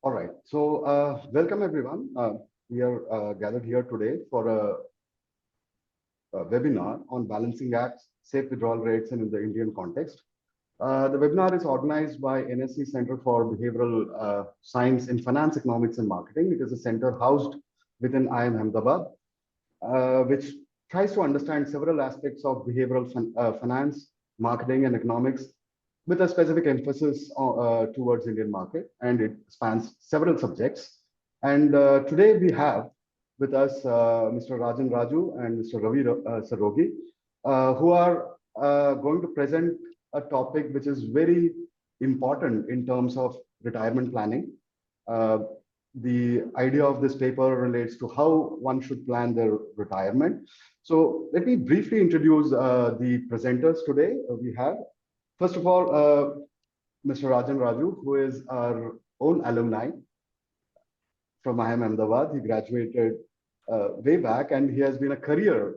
All right. So, welcome everyone. We are gathered here today for a webinar on balancing acts, safe withdrawal rates, and in the Indian context. The webinar is organized by NSC Center for Behavioral Science in Finance, Economics, and Marketing. It is a center housed within IIM Ahmedabad, which tries to understand several aspects of behavioral finance, marketing, and economics with a specific emphasis towards Indian market, and it spans several subjects. And today we have with us Mr. Rajan Raju and Mr. Ravi Sarogi, who are going to present a topic which is very important in terms of retirement planning. The idea of this paper relates to how one should plan their retirement. So let me briefly introduce the presenters today. We have, first of all, Mr. Rajan Raju, who is our own alumni from IIM Ahmedabad. He graduated way back, and he has been a career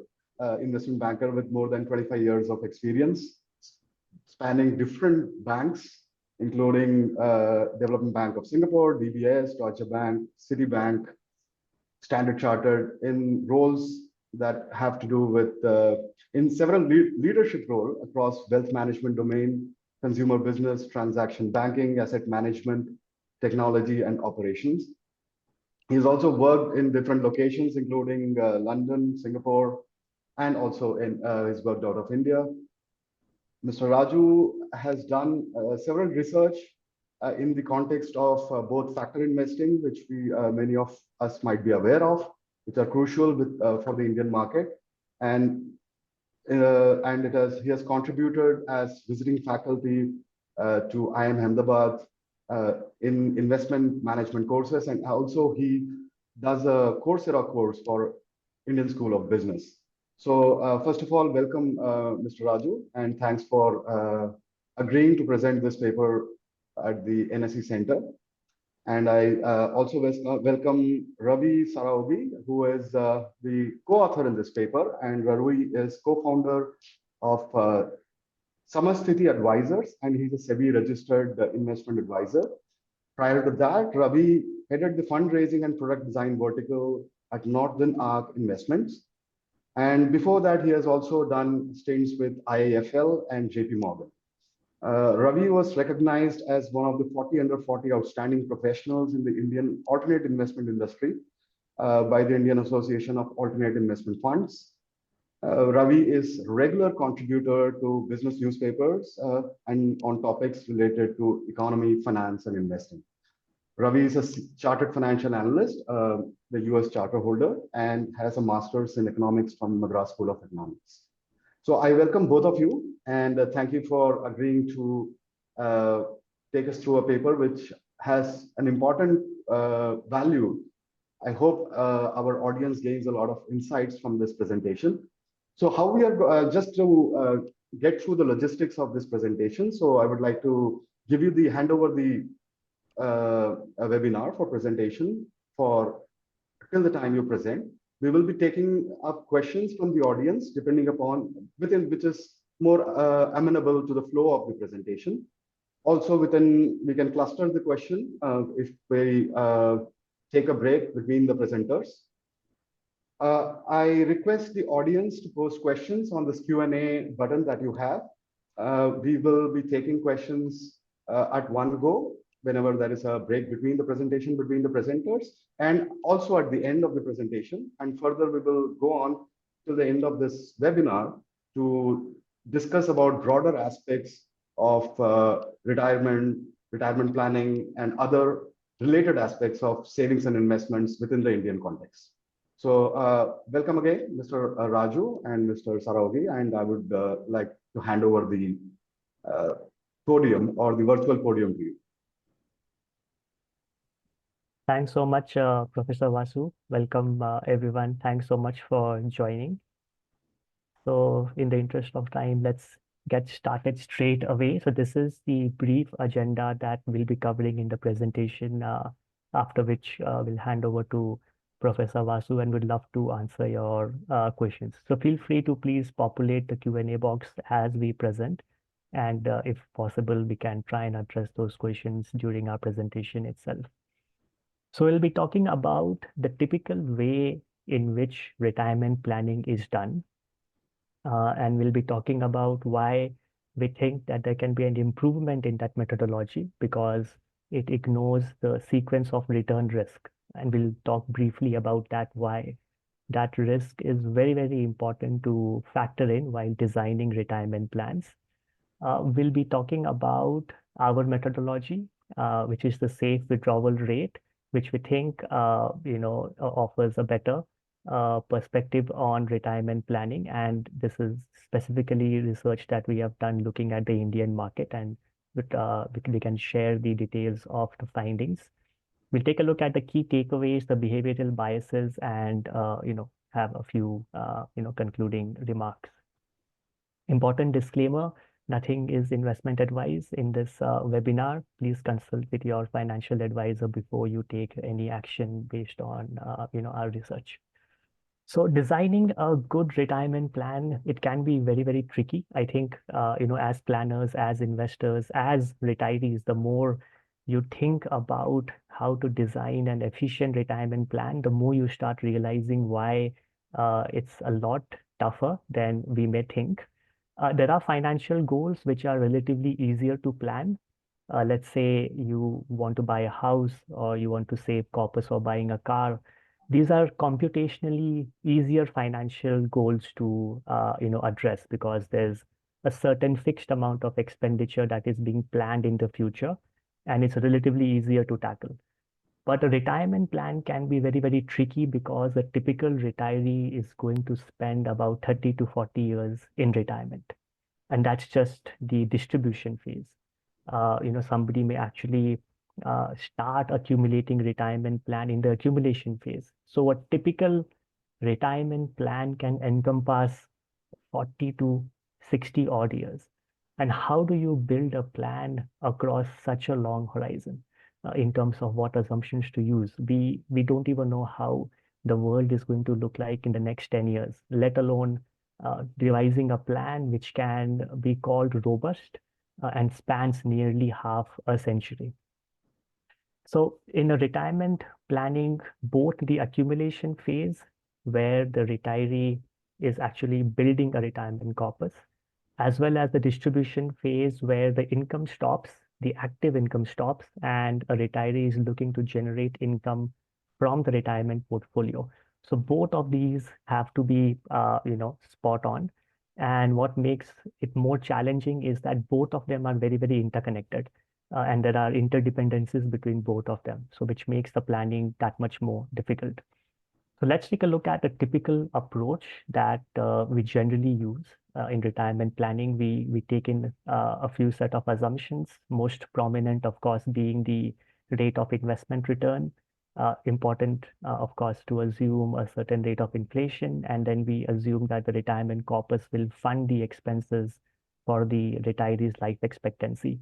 investment banker with more than 25 years of experience, spanning different banks, including Development Bank of Singapore, DBS, Deutsche Bank, Citibank, Standard Chartered, in roles that have to do with in several leadership roles across wealth management domain, consumer business, transaction banking, asset management, technology, and operations. He's also worked in different locations, including London, Singapore, and also he's worked out of India. Mr. Raju has done several research in the context of both factor investing, which many of us might be aware of, which are crucial for the Indian market, and he has contributed as visiting faculty to IIM Ahmedabad in investment management courses, and also he does a Coursera course for Indian School of Business. So first of all, welcome, Mr. Raju, and thanks for agreeing to present this paper at the NSE Center. And I also welcome Ravi Sarogi, who is the co-author in this paper, and Ravi is co-founder of Samasthiti Advisors, and he's a SEBI registered investment advisor. Prior to that, Ravi headed the fundraising and product design vertical at Northern Arc Investments. And before that, he has also done stints with IIFL and JP Morgan. Ravi was recognized as one of the 40 under 40 outstanding professionals in the Indian alternate investment industry by the Indian Association of Alternate Investment Funds. Ravi is a regular contributor to business newspapers and on topics related to economy, finance, and investing. Ravi is a chartered financial analyst, the US charter holder, and has a master's in economics from Madras School of Economics. So I welcome both of you, and thank you for agreeing to take us through a paper which has an important value. I hope our audience gains a lot of insights from this presentation. So how we are, just to get through the logistics of this presentation, so I would like to give you the hand over the a webinar for presentation for till the time you present. We will be taking up questions from the audience, depending upon which is more amenable to the flow of the presentation. Also, we can cluster the question if we take a break between the presenters. I request the audience to post questions on this Q&A button that you have. We will be taking questions at one go, whenever there is a break between the presentation between the presenters, and also at the end of the presentation. And further, we will go on to the end of this webinar to discuss about broader aspects of retirement planning, and other related aspects of savings and investments within the Indian context. So welcome again, Mr. Raju and Mr. Saraugi, and I would like to hand over the uh, podium or the virtual podium to you. Thanks so much, Professor Vasu. Welcome, everyone. Thanks so much for joining. So, in the interest of time, let's get started straight away. So, this is the brief agenda that we'll be covering in the presentation, after which we'll hand over to Professor Vasu and would love to answer your questions. So, feel free to please populate the Q&A box as we present. And if possible, we can try and address those questions during our presentation itself. So we'll be talking about the typical way in which retirement planning is done. And we'll be talking about why we think that there can be an improvement in that methodology because it ignores the sequence of return risk. And we'll talk briefly about that, why that risk is very, very important to factor in while designing retirement plans. We'll be talking about our methodology, which is the safe withdrawal rate, which we think offers a better perspective on retirement planning. And this is specifically research that we have done looking at the Indian market, and we can share the details of the findings. We'll take a look at the key takeaways, the behavioral biases, and have a few concluding remarks. Important disclaimer, nothing is investment advice in this webinar. Please consult with your financial advisor before you take any action based on our research. So designing a good retirement plan, it can be very, very tricky. I think, as planners, as investors, as retirees, the more you think about how to design an efficient retirement plan, the more you start realizing why it's a lot tougher than we may think. There are financial goals which are relatively easier to plan. Let's say you want to buy a house or you want to save corpus or buying a car. These are computationally easier financial goals to address because there's a certain fixed amount of expenditure that is being planned in the future, and it's relatively easier to tackle. But a retirement plan can be very, very tricky because a typical retiree is going to spend about 30 to 40 years in retirement. And that's just the distribution phase. Somebody may actually start accumulating retirement plan in the accumulation phase. So a typical retirement plan can encompass 40 to 60 odd years. And how do you build a plan across such a long horizon in terms of what assumptions to use? We don't even know how the world is going to look like in the next 10 years, let alone devising a plan which can be called robust and spans nearly half a century. So in a retirement planning, both the accumulation phase, where the retiree is actually building a retirement corpus, as well as the distribution phase, where the income stops, the active income stops, and a retiree is looking to generate income from the retirement portfolio. So both of these have to be, spot on. And what makes it more challenging is that both of them are very, very interconnected and there are interdependencies between both of them, so which makes the planning that much more difficult. So let's take a look at a typical approach that we generally use in retirement planning. We take in a few set of assumptions, most prominent, of course, being the rate of investment return. Important, of course, to assume a certain rate of inflation, and then we assume that the retirement corpus will fund the expenses for the retiree's life expectancy.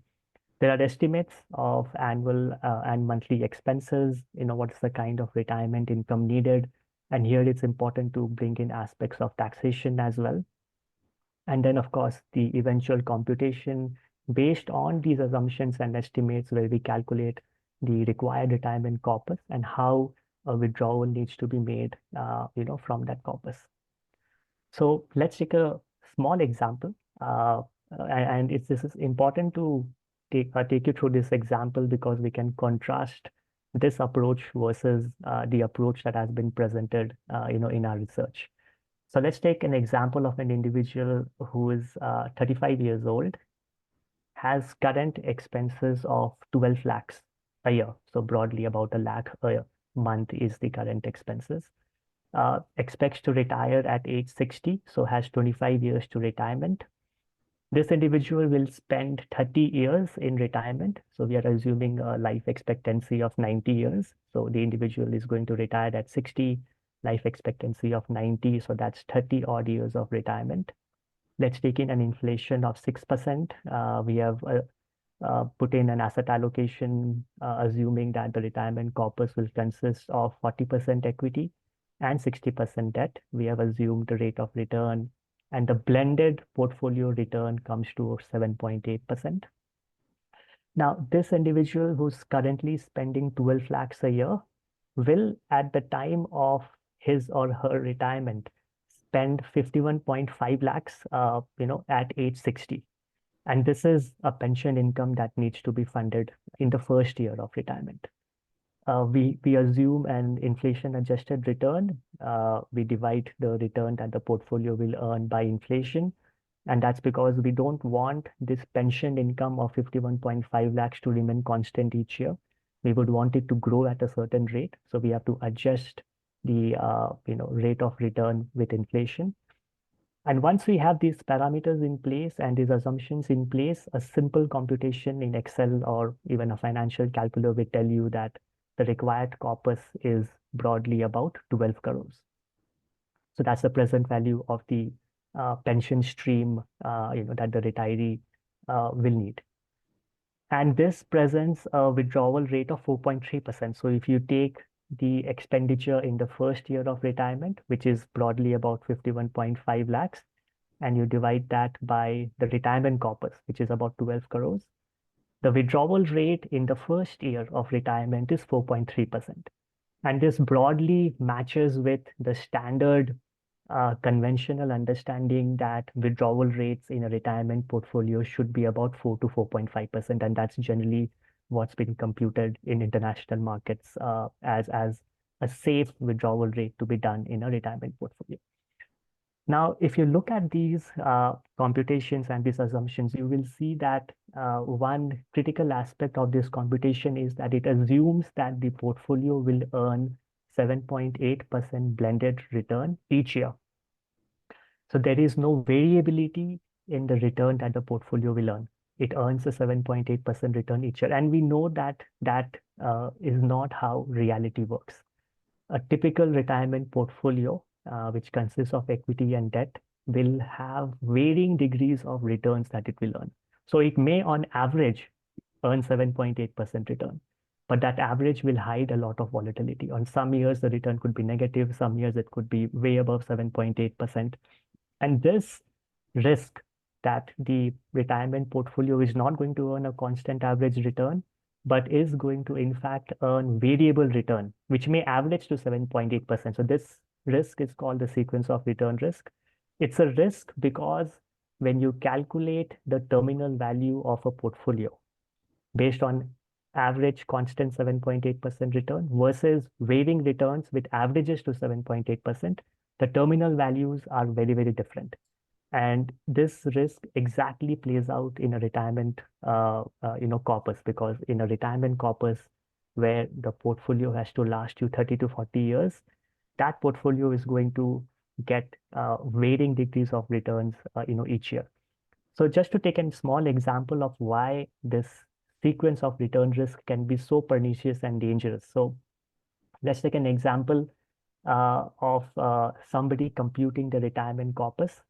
There are estimates of annual and monthly expenses, what's the kind of retirement income needed. And here it's important to bring in aspects of taxation as well. And then, of course, the eventual computation based on these assumptions and estimates where we calculate the required retirement corpus and how a withdrawal needs to be made, from that corpus. So let's take a small example. And this is important to take you through this example because we can contrast this approach versus the approach that has been presented, in our research. So let's take an example of an individual who is 35 years old, has current expenses of 12 lakhs a year. So broadly about a lakh a month is the current expenses. expects to retire at age 60, so has 25 years to retirement. This individual will spend 30 years in retirement. So we are assuming a life expectancy of 90 years. So the individual is going to retire at 60, life expectancy of 90. So that's 30 odd years of retirement. Let's take in an inflation of 6%. We have put in an asset allocation, assuming that the retirement corpus will consist of 40% equity and 60% debt. We have assumed the rate of return, and the blended portfolio return comes to 7.8%. Now, this individual who's currently spending 12 lakhs a year will, at the time of his or her retirement, spend 51.5 lakhs, at age 60. And this is a pension income that needs to be funded in the first year of retirement. We assume an inflation-adjusted return. We divide the return that the portfolio will earn by inflation. And that's because we don't want this pension income of 51.5 lakhs to remain constant each year. We would want it to grow at a certain rate. So we have to adjust the rate of return with inflation. And once we have these parameters in place and these assumptions in place, a simple computation in Excel or even a financial calculator will tell you that the required corpus is broadly about 12 crores. So that's the present value of the pension stream that the retiree will need. And this presents a withdrawal rate of 4.3%. So if you take the expenditure in the first year of retirement, which is broadly about 51.5 lakhs, and you divide that by the retirement corpus, which is about 12 crores, the withdrawal rate in the first year of retirement is 4.3%. And this broadly matches with the standard conventional understanding that withdrawal rates in a retirement portfolio should be about 4 to 4.5%. And that's generally what's been computed in international markets as a safe withdrawal rate to be done in a retirement portfolio. Now, if you look at these computations and these assumptions, you will see that one critical aspect of this computation is that it assumes that the portfolio will earn 7.8% blended return each year. So there is no variability in the return that the portfolio will earn. It earns a 7.8% return each year. And we know that that is not how reality works. A typical retirement portfolio, which consists of equity and debt, will have varying degrees of returns that it will earn. So it may, on average, earn 7.8% return, but that average will hide a lot of volatility. On some years, the return could be negative. Some years, it could be way above 7.8%. And this risk that the retirement portfolio is not going to earn a constant average return, but is going to, in fact, earn variable return, which may average to 7.8%. So this risk is called the sequence of return risk. It's a risk because when you calculate the terminal value of a portfolio based on average constant 7.8% return versus varying returns with averages to 7.8%, the terminal values are very, very different. And this risk exactly plays out in a retirement corpus, because in a retirement corpus where the portfolio has to last you 30 to 40 years, that portfolio is going to get varying degrees of returns each year. So just to take a small example of why this sequence of return risk can be so pernicious and dangerous. So let's take an example of somebody computing the retirement corpus,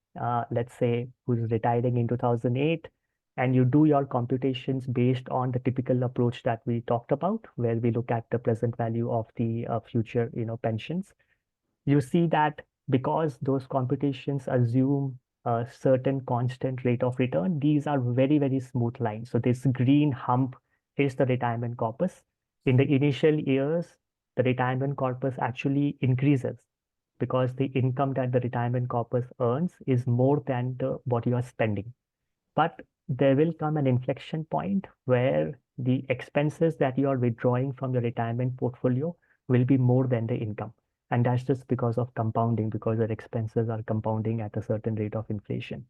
let's say who's retiring in 2008, and you do your computations based on the typical approach that we talked about, where we look at the present value of the future pensions. You see that because those computations assume a certain constant rate of return, these are very, very smooth lines. So this green hump is the retirement corpus. In the initial years, the retirement corpus actually increases because the income that the retirement corpus earns is more than what you are spending. But there will come an inflection point where the expenses that you are withdrawing from the retirement portfolio will be more than the income. And that's just because of compounding, because the expenses are compounding at a certain rate of inflation.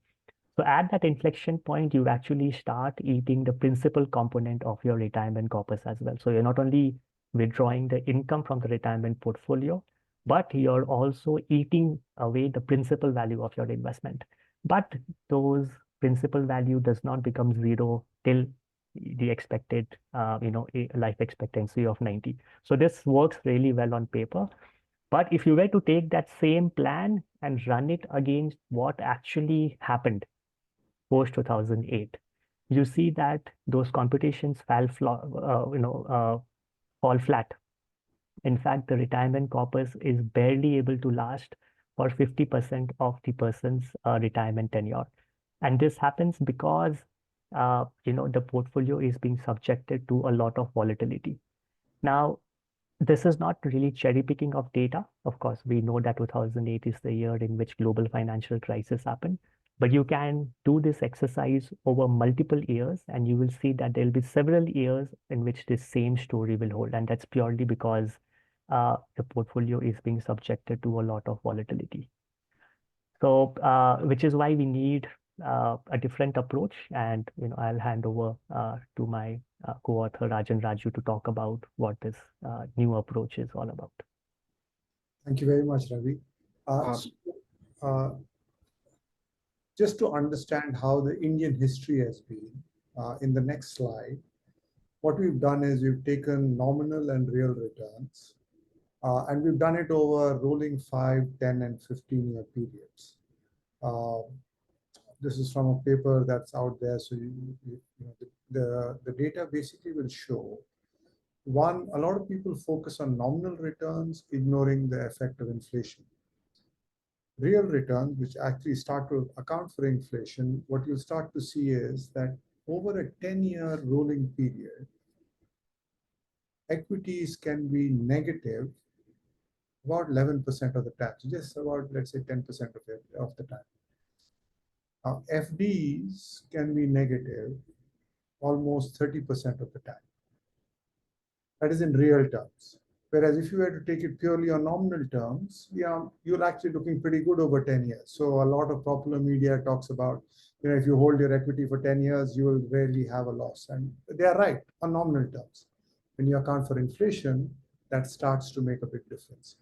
So at that inflection point, you actually start eating the principal component of your retirement corpus as well. So you're not only withdrawing the income from the retirement portfolio, but you're also eating away the principal value of your investment. But those principal value does not become zero till the expected, life expectancy of 90. So this works really well on paper. But if you were to take that same plan and run it against what actually happened post 2008, you see that those computations fall flat. In fact, the retirement corpus is barely able to last for 50% of the person's retirement tenure. And this happens because the portfolio is being subjected to a lot of volatility. Now, this is not really cherry picking of data. Of course, we know that 2008 is the year in which global financial crisis happened. But you can do this exercise over multiple years, and you will see that there will be several years in which this same story will hold. And that's purely because the portfolio is being subjected to a lot of volatility. So, which is why we need a different approach. And I'll hand over to my co-author Rajan Raju to talk about what this new approach is all about. Thank you very much, Ravi. Just to understand how the Indian history has been, in the next slide, what we've done is we've taken nominal and real returns, and we've done it over rolling 5, 10, and 15-year periods. This is from a paper that's out there. So the data basically will show, one, a lot of people focus on nominal returns, ignoring the effect of inflation. Real returns, which actually start to account for inflation, what you'll start to see is that over a 10-year rolling period, equities can be negative about 11% of the time, so just about, let's say, 10% of the time. FDs can be negative almost 30% of the time. That is in real terms. Whereas if you were to take it purely on nominal terms, you're actually looking pretty good over 10 years. So a lot of popular media talks about, if you hold your equity for 10 years, you will rarely have a loss. And they are right on nominal terms. When you account for inflation, that starts to make a big difference.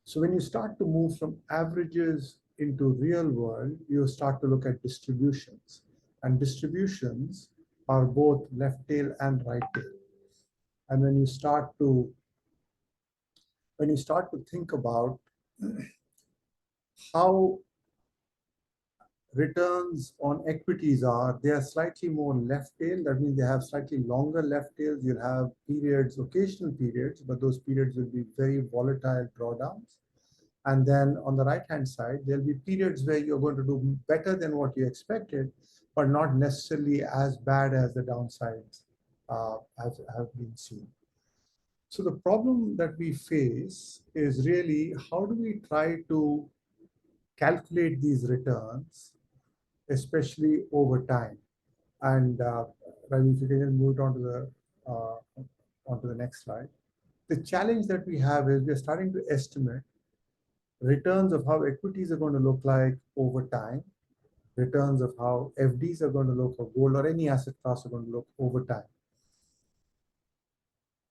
So when you start to move from averages into real world, you start to look at distributions. And distributions are both left tail and right tail. And when you start to think about how returns on equities are, they are slightly more left tail. That means they have slightly longer left tails. You'll have periods, occasional periods, but those periods will be very volatile drawdowns. And then on the right-hand side, there'll be periods where you're going to do better than what you expected, but not necessarily as bad as the downsides have been seen. So the problem that we face is really, how do we try to calculate these returns, especially over time? And Ravi, if you can move on to the next slide. The challenge that we have is we're starting to estimate returns of how equities are going to look like over time, returns of how FDs are going to look, or gold or any asset class are going to look over time.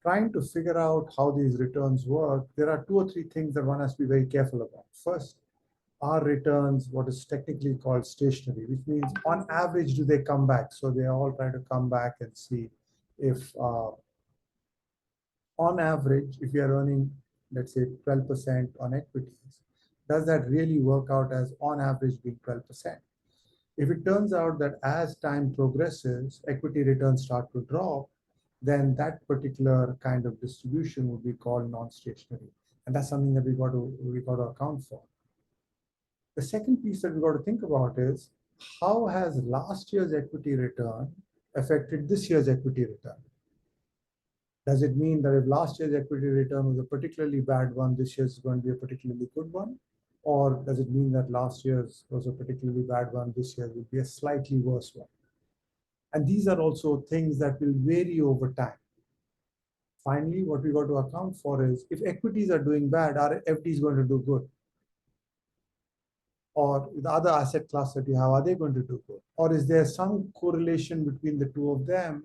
Trying to figure out how these returns work, there are 2 or 3 things that one has to be very careful about. First, are returns what is technically called stationary, which means on average, do they come back? So they all try to come back and see if on average, if you are earning, let's say, 12% on equities, does that really work out as on average being 12%? If it turns out that as time progresses, equity returns start to drop, then that particular kind of distribution would be called non-stationary. And that's something that we got to account for. The second piece that we got to think about is, how has last year's equity return affected this year's equity return? Does it mean that if last year's equity return was a particularly bad one, this year's is going to be a particularly good one? Or does it mean that last year's was a particularly bad one, this year will be a slightly worse one? And these are also things that will vary over time. Finally, what we got to account for is, if equities are doing bad, are FDs going to do good? Or the other asset class that you have, are they going to do good? Or is there some correlation between the two of them,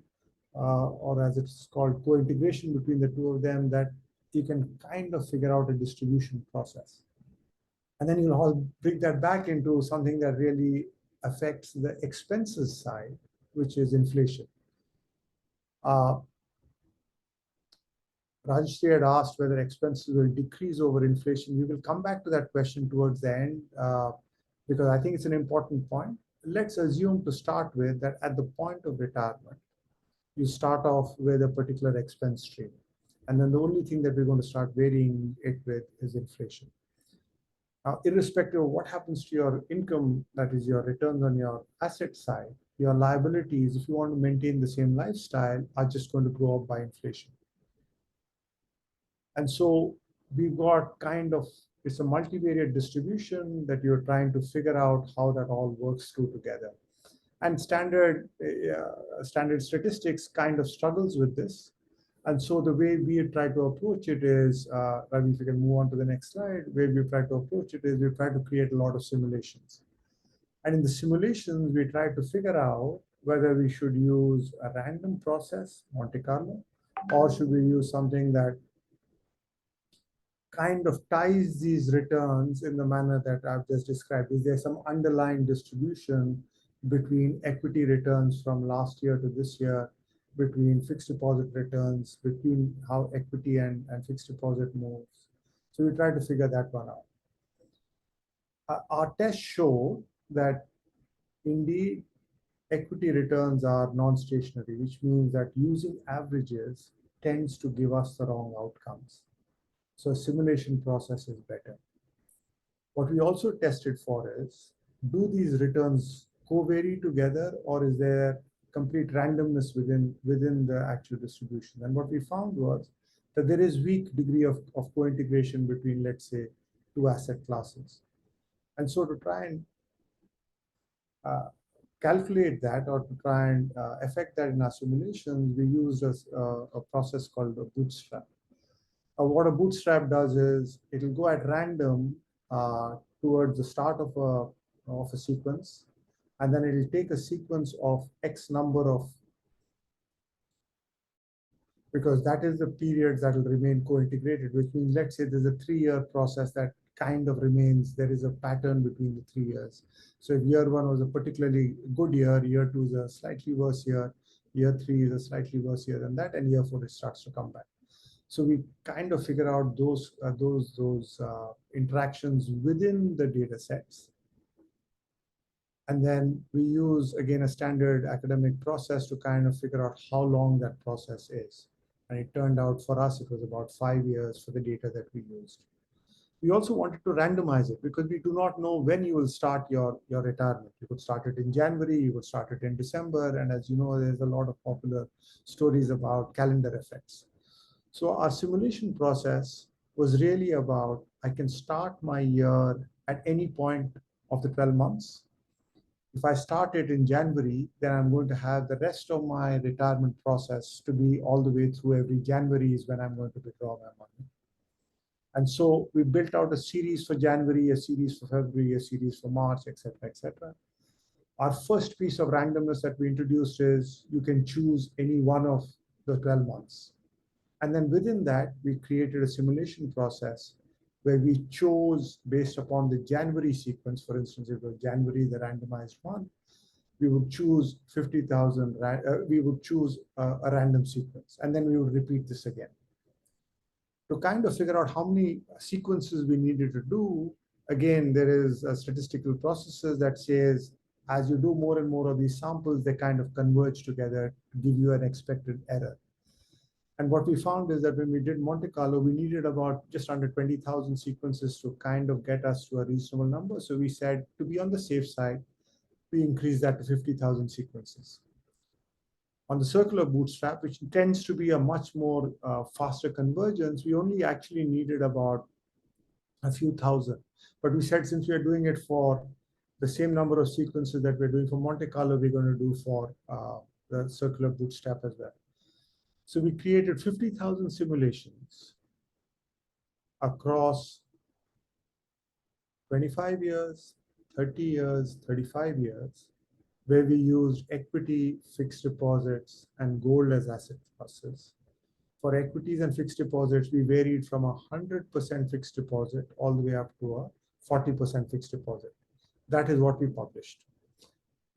or as it's called, co-integration between the two of them, that you can kind of figure out a distribution process. And then you'll all bring that back into something that really affects the expenses side, which is inflation. Rajshri had asked whether expenses will decrease over inflation. We will come back to that question towards the end because I think it's an important point. Let's assume to start with that at the point of retirement, you start off with a particular expense stream. And then the only thing that we're going to start varying it with is inflation. Now, irrespective of what happens to your income, that is your returns on your asset side, your liabilities, if you want to maintain the same lifestyle, are just going to grow up by inflation. And so we've got kind of, it's a multivariate distribution that you're trying to figure out how that all works through together. And standard statistics kind of struggles with this. And so the way we try to approach it is, Ravi, if you can move on to the next slide, where we try to approach it is we try to create a lot of simulations. And in the simulations, we try to figure out whether we should use a random process, Monte Carlo, or should we use something that kind of ties these returns in the manner that I've just described. Is there some underlying distribution between equity returns from last year to this year, between fixed deposit returns, between how equity and fixed deposit moves? So we try to figure that one out. Our tests show that indeed equity returns are non-stationary, which means that using averages tends to give us the wrong outcomes. So a simulation process is better. What we also tested for is, do these returns co-vary together, or is there complete randomness within the actual distribution? And what we found was that there is weak degree of co-integration between, let's say, two asset classes. And so to try and calculate that, or to try and affect that in our simulations, we used a process called a bootstrap. What a bootstrap does is it'll go at random towards the start of a sequence, and then it'll take a sequence of X number of, because that is the periods that will remain co-integrated, which means, let's say there's a 3-year process that kind of remains, there is a pattern between the 3 years. So if year 1 was a particularly good year, year 2 is a slightly worse year 3 is a slightly worse year than that, and year 4 it starts to come back. So we kind of figure out those interactions within the data sets. And then we use, again, a standard academic process to kind of figure out how long that process is. And it turned out for us, it was about 5 years for the data that we used. We also wanted to randomize it because we do not know when you will start your retirement. You could start it in January, you could start it in December. And as you know, there's a lot of popular stories about calendar effects. So our simulation process was really about, I can start my year at any point of the 12 months. If I start it in January, then I'm going to have the rest of my retirement process to be all the way through every January is when I'm going to withdraw my money. And so we built out a series for January, a series for February, a series for March, et cetera, et cetera. Our first piece of randomness that we introduced is you can choose any one of the 12 months. And then within that, we created a simulation process where we chose based upon the January sequence. For instance, if it was January, the randomized one, we would choose 50,000, we would choose a random sequence, and then we would repeat this again. To kind of figure out how many sequences we needed to do, again, there is a statistical processes that says, as you do more and more of these samples, they kind of converge together to give you an expected error. And what we found is that when we did Monte Carlo, we needed about just under 20,000 sequences to kind of get us to a reasonable number. So we said, to be on the safe side, we increased that to 50,000 sequences. On the circular bootstrap, which tends to be a much more faster convergence, we only actually needed about a few thousand. But we said, since we are doing it for the same number of sequences that we're doing for Monte Carlo, we're going to do for the circular bootstrap as well. So we created 50,000 simulations across 25 years, 30 years, 35 years, where we used equity, fixed deposits, and gold as asset classes. For equities and fixed deposits, we varied from 100% fixed deposit all the way up to a 40% fixed deposit. That is what we published.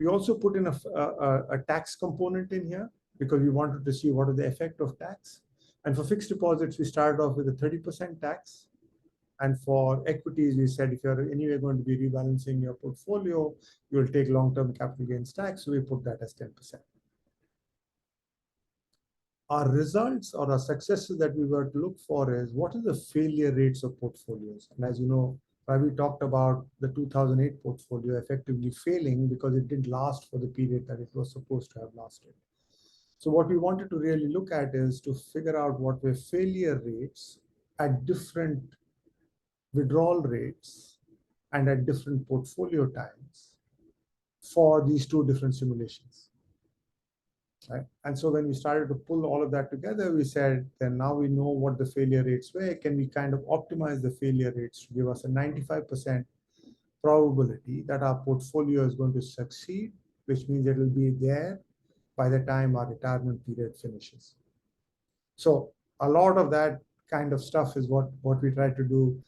We also put in a tax component in here because we wanted to see what is the effect of tax. And for fixed deposits, we started off with a 30% tax. And for equities, we said if you're anyway going to be rebalancing your portfolio, you'll take long-term capital gains tax. So we put that as 10%. Our results or our successes that we were to look for is what is the failure rates of portfolios. And as you know, Ravi talked about the 2008 portfolio effectively failing because it didn't last for the period that it was supposed to have lasted. So what we wanted to really look at is to figure out what were failure rates at different withdrawal rates and at different portfolio times for these two different simulations. Right? And so when we started to pull all of that together, we said, then now we know what the failure rates were. Can we kind of optimize the failure rates to give us a 95% probability that our portfolio is going to succeed, which means it will be there by the time our retirement period finishes. So a lot of that kind of stuff is what we try to do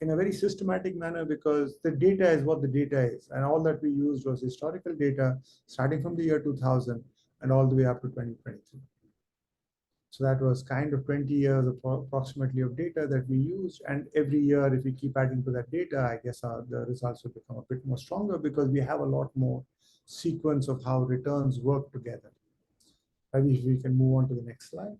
in a very systematic manner, because the data is what the data is. And all that we used was historical data starting from the year 2000 and all the way up to 2023. So that was kind of 20 years approximately of data that we used. And every year, if we keep adding to that data, I guess the results will become a bit more stronger because we have a lot more sequence of how returns work together. Maybe if we can move on to the next slide.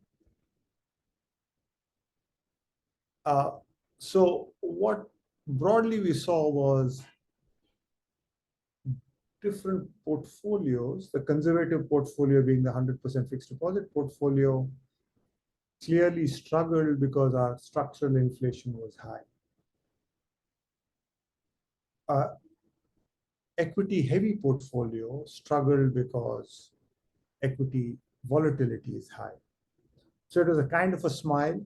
So what broadly we saw was different portfolios, the conservative portfolio being the 100% fixed deposit portfolio, clearly struggled because our structural inflation was high. Equity heavy portfolio struggled because equity volatility is high. So it was a kind of a smile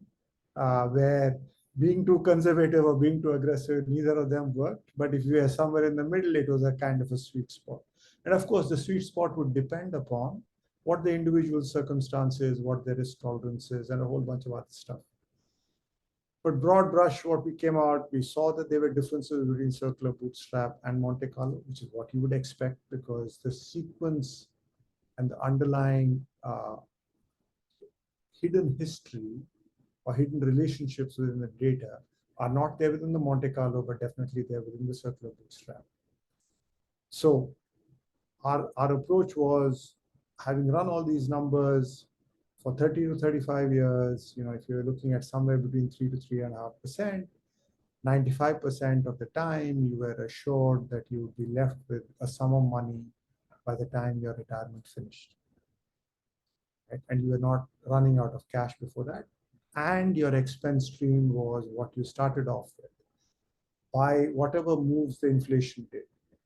where being too conservative or being too aggressive, neither of them worked. But if you were somewhere in the middle, it was a kind of a sweet spot. And of course, the sweet spot would depend upon what the individual circumstances, what their risk tolerances, and a whole bunch of other stuff. But broad brush, what we came out, we saw that there were differences between circular bootstrap and Monte Carlo, which is what you would expect because the sequence and the underlying hidden history or hidden relationships within the data are not there within the Monte Carlo, but definitely there within the circular bootstrap. So our approach was, having run all these numbers for 30 to 35 years, if you're looking at somewhere between 3 to 3.5%, 95% of the time you were assured that you would be left with a sum of money by the time your retirement finished. Right? And you were not running out of cash before that. And your expense stream was what you started off with by whatever moves the inflation did.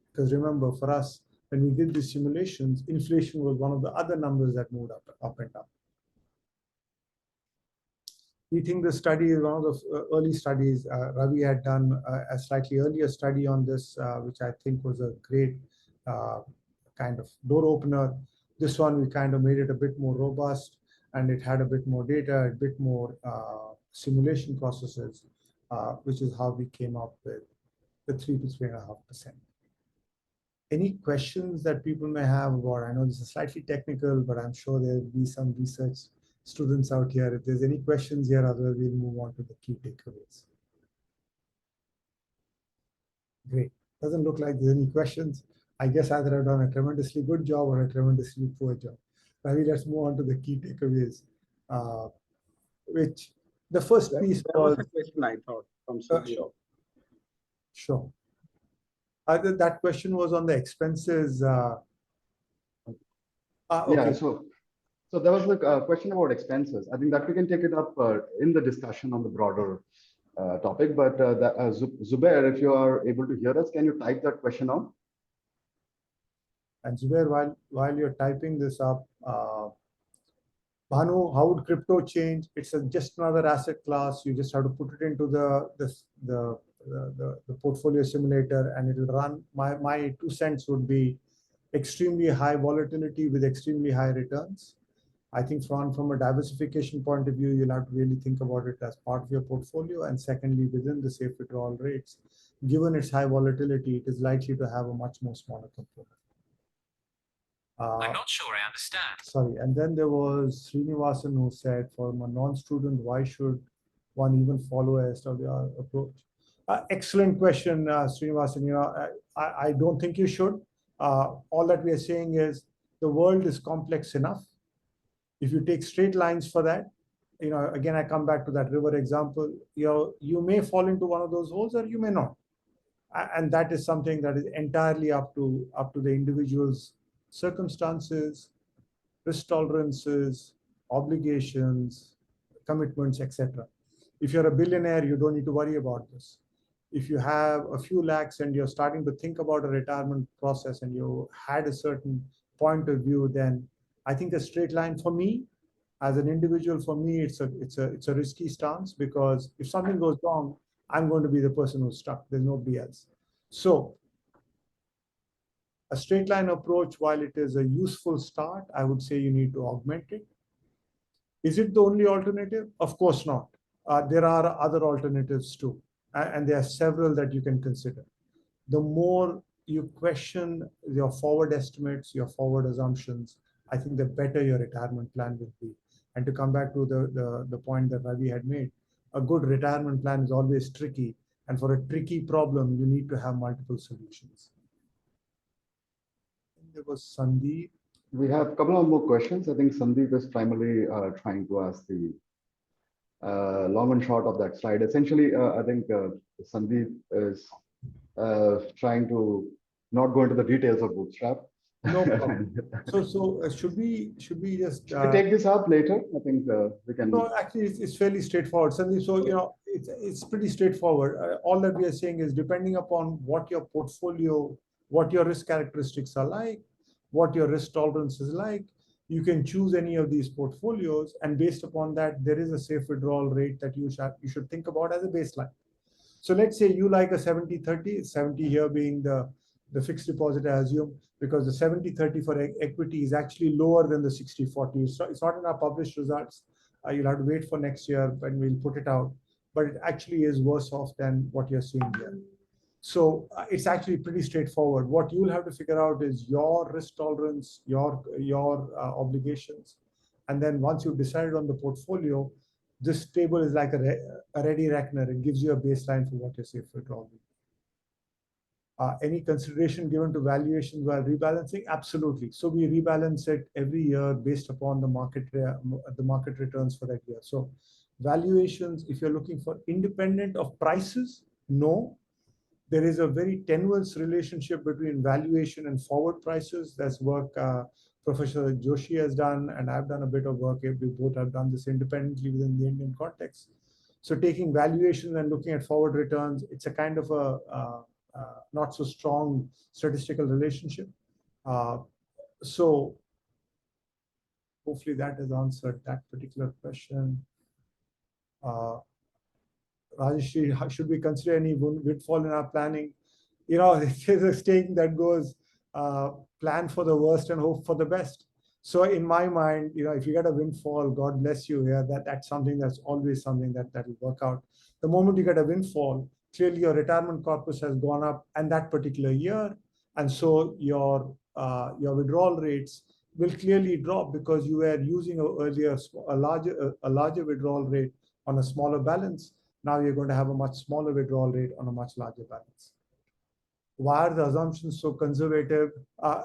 Because remember, for us, when we did these simulations, inflation was one of the other numbers that moved up and down. We think the study is one of the early studies. Ravi had done a slightly earlier study on this, which I think was a great kind of door opener. This one, we kind of made it a bit more robust, and it had a bit more data, a bit more simulation processes, which is how we came up with the 3 to 3.5%. Any questions that people may have about, I know this is slightly technical, but I'm sure there will be some research students out here. If there's any questions here, otherwise we'll move on to the key takeaways. Great. Doesn't look like there's any questions. I guess either I've done a tremendously good job or a tremendously poor job. Ravi, let's move on to the key takeaways, which the first piece was a question I thought from Sergio. Sure. That question was on the expenses. Okay. Yeah, so there was a question about expenses. I think that we can take it up in the discussion on the broader topic. But Zubair, if you are able to hear us, can you type that question out? And Zubair, while you're typing this up, Bhanu, how would crypto change? It's just another asset class. You just have to put it into the portfolio simulator, and it'll run. My 2 cents would be extremely high volatility with extremely high returns. I think from a diversification point of view, you'll have to really think about it as part of your portfolio. And secondly, within the safe withdrawal rates, given its high volatility, it is likely to have a much more smaller component. I'm not sure I understand. Sorry, and then there was Srinivasan who said, for a non-student, why should one even follow a SWR approach? Excellent question, Srinivasan. You know, I don't think you should. All that we are saying is the world is complex enough. If you take straight lines for that, you know, again, I come back to that river example. You may fall into one of those holes or you may not. And that is something that is entirely up to the individual's circumstances, risk tolerances, obligations, commitments, etc. If you're a billionaire, you don't need to worry about this. If you have a few lakhs and you're starting to think about a retirement process and you had a certain point of view, then I think a straight line for me, as an individual, for me, it's a risky stance, because if something goes wrong, I'm going to be the person who's stuck. There's nobody else. So a straight line approach, while it is a useful start, I would say you need to augment it. Is it the only alternative? Of course not. There are other alternatives too, and there are several that you can consider. The more you question your forward estimates, your forward assumptions, I think the better your retirement plan will be. And to come back to the point that Ravi had made, a good retirement plan is always tricky. And for a tricky problem, you need to have multiple solutions. There was Sandeep. We have a couple of more questions. I think Sandeep is primarily trying to ask the long and short of that slide. Essentially, I think Sandeep is trying to not go into the details of Bootstrap. No problem. So should we just we take this up later? I think we can. No, actually, it's fairly straightforward. Sandeep, so you know, it's pretty straightforward. All that we are saying is, depending upon what your portfolio, what your risk characteristics are like, what your risk tolerance is like, you can choose any of these portfolios, and based upon that, there is a safe withdrawal rate that you should think about as a baseline. So let's say you like a 70-30, 70 here being the fixed deposit, I assume, because the 70-30 for equity is actually lower than the 60-40. So it's not in our published results. You'll have to wait for next year when we'll put it out, but it actually is worse off than what you're seeing here. So it's actually pretty straightforward. What you'll have to figure out is your risk tolerance, your obligations. And then once you've decided on the portfolio, this table is like a ready reckoner. It gives you a baseline for what your safe withdrawal will be. Any consideration given to valuations while rebalancing? Absolutely. So we rebalance it every year based upon the market returns for that year. So valuations, if you're looking for independent of prices, no. There is a very tenuous relationship between valuation and forward prices. That's work Professor Joshi has done, and I've done a bit of work. We both have done this independently within the Indian context. So taking valuations and looking at forward returns, it's a kind of a not so strong statistical relationship. So hopefully that has answered that particular question. Rajesh, should we consider any windfall in our planning? You know, there's a saying that goes, plan for the worst and hope for the best. So in my mind, you know, if you get a windfall, God bless you here, that's something that's always something that will work out. The moment you get a windfall, clearly your retirement corpus has gone up and that particular year. And so your withdrawal rates will clearly drop because you were using earlier a larger withdrawal rate on a smaller balance. Now you're going to have a much smaller withdrawal rate on a much larger balance. Why are the assumptions so conservative?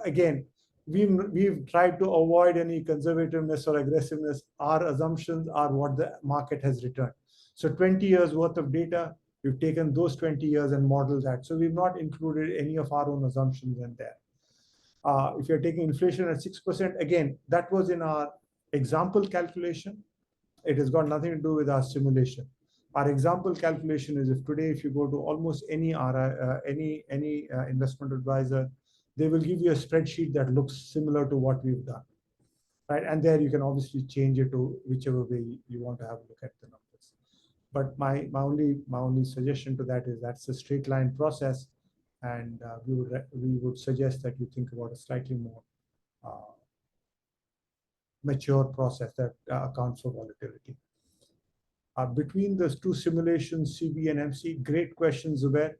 Again, we've tried to avoid any conservativeness or aggressiveness. Our assumptions are what the market has returned. So 20 years worth of data, we've taken those 20 years and modeled that. So we've not included any of our own assumptions in there. If you're taking inflation at 6%, again, that was in our example calculation. It has got nothing to do with our simulation. Our example calculation is if you go to almost any investment advisor, they will give you a spreadsheet that looks similar to what we've done, right? And there you can obviously change it to whichever way you want to have a look at the numbers. But my only suggestion to that is that's a straight line process, and we would suggest that you think about a slightly more mature process that accounts for volatility. Between those two simulations, CB and MC, great questions, Zubair.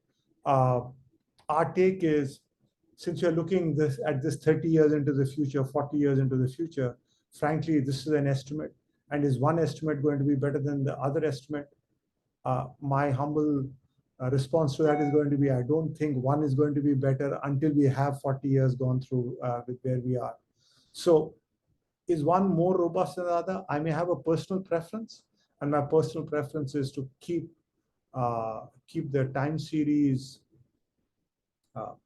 Our take is, since you're looking at this 30 years into the future, 40 years into the future, frankly, this is an estimate. And is one estimate going to be better than the other estimate? My humble response to that is going to be, I don't think one is going to be better until we have 40 years gone through with where we are. So is one more robust than the other? I may have a personal preference, and my personal preference is to keep the time series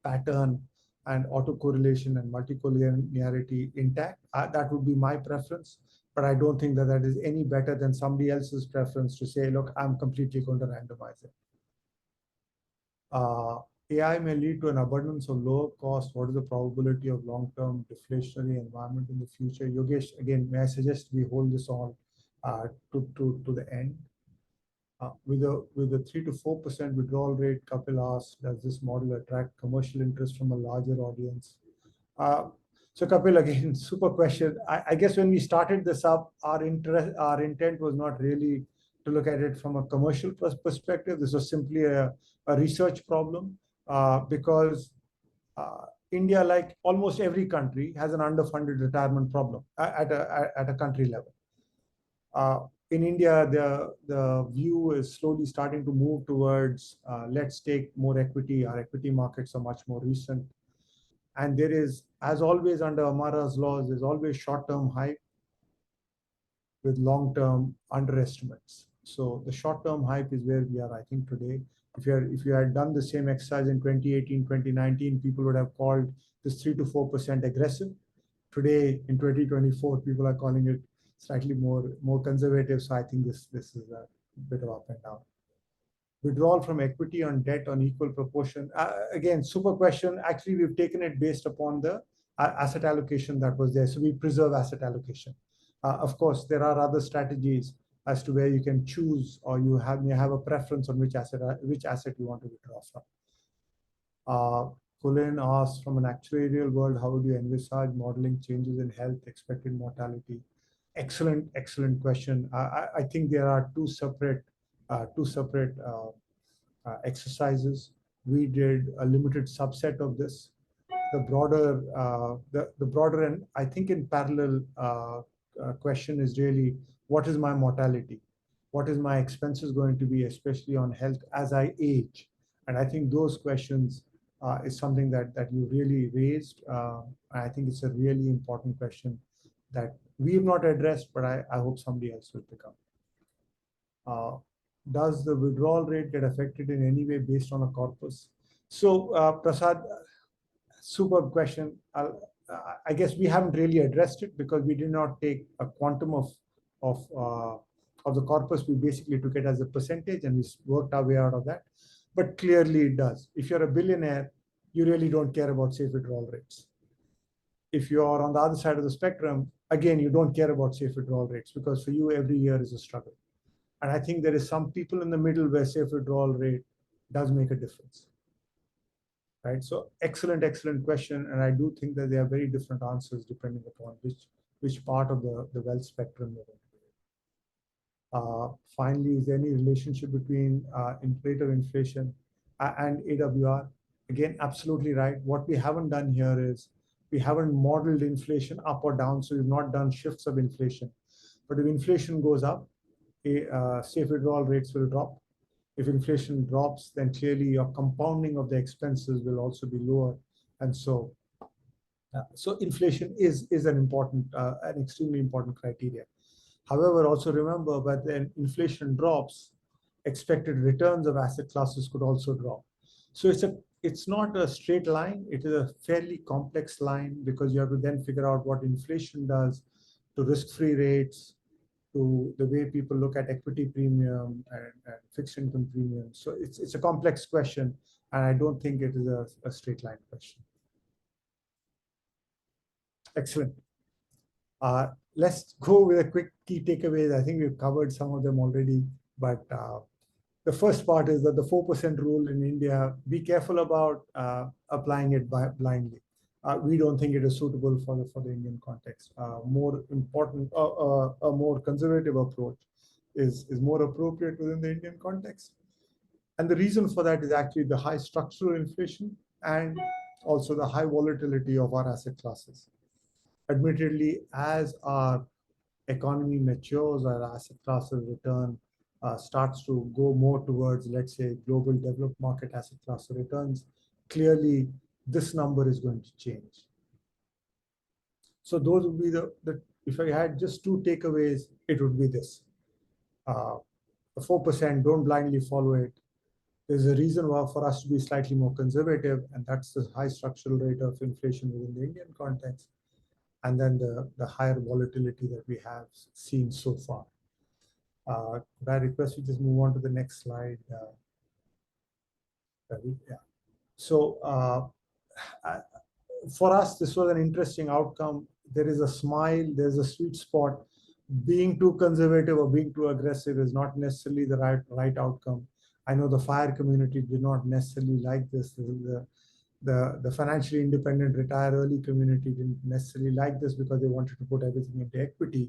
pattern and autocorrelation and multicollinearity intact. That would be my preference, but I don't think that is any better than somebody else's preference to say, look, I'm completely going to randomize it. AI may lead to an abundance of lower cost. What is the probability of long-term deflationary environment in the future? Yogesh, again, may I suggest we hold this on to the end? With a 3 to 4% withdrawal rate, Kapil asked, does this model attract commercial interest from a larger audience? So Kapil, again, super question. I guess when we started this up, our intent was not really to look at it from a commercial perspective. This was simply a research problem because India, like almost every country, has an underfunded retirement problem at a country level. In India, the view is slowly starting to move towards let's take more equity. Our equity markets are much more recent. And there is, as always under Amara's laws, there's always short-term hype with long-term underestimates. So the short-term hype is where we are, I think, today. If you had done the same exercise in 2018, 2019, people would have called this 3 to 4% aggressive. Today, in 2024, people are calling it slightly more conservative. So I think this is a bit of up and down. Withdrawal from equity on debt on equal proportion. Again, super question. Actually, we've taken it based upon the asset allocation that was there. So we preserve asset allocation. Of course, there are other strategies as to where you can choose, or you may have a preference on which asset you want to withdraw from. Colin asked, from an actuarial world, how would you envisage modeling changes in health, expected mortality? Excellent question. I think there are two separate exercises. We did a limited subset of this. The broader and I think in parallel question is really, what is my mortality? What is my expenses going to be, especially on health as I age? And I think those questions is something that you really raised. I think it's a really important question that we have not addressed, but I hope somebody else will pick up. Does the withdrawal rate get affected in any way based on a corpus? So Prasad, superb question. I guess we haven't really addressed it because we did not take a quantum of the corpus. We basically took it as a percentage and we worked our way out of that. But clearly it does. If you're a billionaire, you really don't care about safe withdrawal rates. If you're on the other side of the spectrum, again, you don't care about safe withdrawal rates because for you, every year is a struggle. And I think there is some people in the middle where safe withdrawal rate does make a difference. Right? So excellent question. And I do think that there are very different answers depending upon which part of the wealth spectrum you're in. Finally, is there any relationship between rate of inflation and AWR? Again, absolutely right. What we haven't done here is we haven't modeled inflation up or down, so we've not done shifts of inflation. But if inflation goes up, safe withdrawal rates will drop. If inflation drops, then clearly your compounding of the expenses will also be lower. And so inflation is an extremely important criteria. However, also remember that when inflation drops, expected returns of asset classes could also drop. So it's not a straight line. It is a fairly complex line because you have to then figure out what inflation does to risk-free rates, to the way people look at equity premium and fixed income premium. So it's a complex question, and I don't think it is a straight line question. Excellent. Let's go with a quick key takeaways. I think we've covered some of them already, but the first part is that the 4% rule in India, be careful about applying it blindly. we don't think it is suitable for the Indian context. More important, a more conservative approach is more appropriate within the Indian context. And the reason for that is actually the high structural inflation and also the high volatility of our asset classes. Admittedly, as our economy matures, our asset classes return starts to go more towards, let's say, global developed market asset class returns, clearly this number is going to change. So those would be the if I had just two takeaways, it would be this. The 4%, don't blindly follow it. There's a reason why for us to be slightly more conservative, and that's the high structural rate of inflation within the Indian context, and then the higher volatility that we have seen so far. Could I request you just move on to the next slide? Yeah. So for us, this was an interesting outcome. There is a smile, there's a sweet spot. Being too conservative or being too aggressive is not necessarily the right outcome. I know the FIRE community did not necessarily like this. The financially independent retire early community didn't necessarily like this because they wanted to put everything into equity.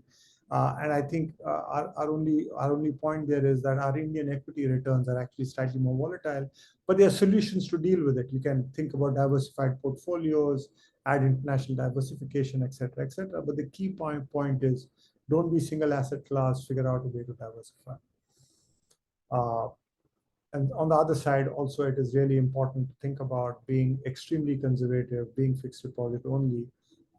And I think our only point there is that our Indian equity returns are actually slightly more volatile, but there are solutions to deal with it. You can think about diversified portfolios, add international diversification, et cetera, et cetera. But the key point is don't be single asset class, figure out a way to diversify. And on the other side, also, it is really important to think about being extremely conservative, being fixed deposit only.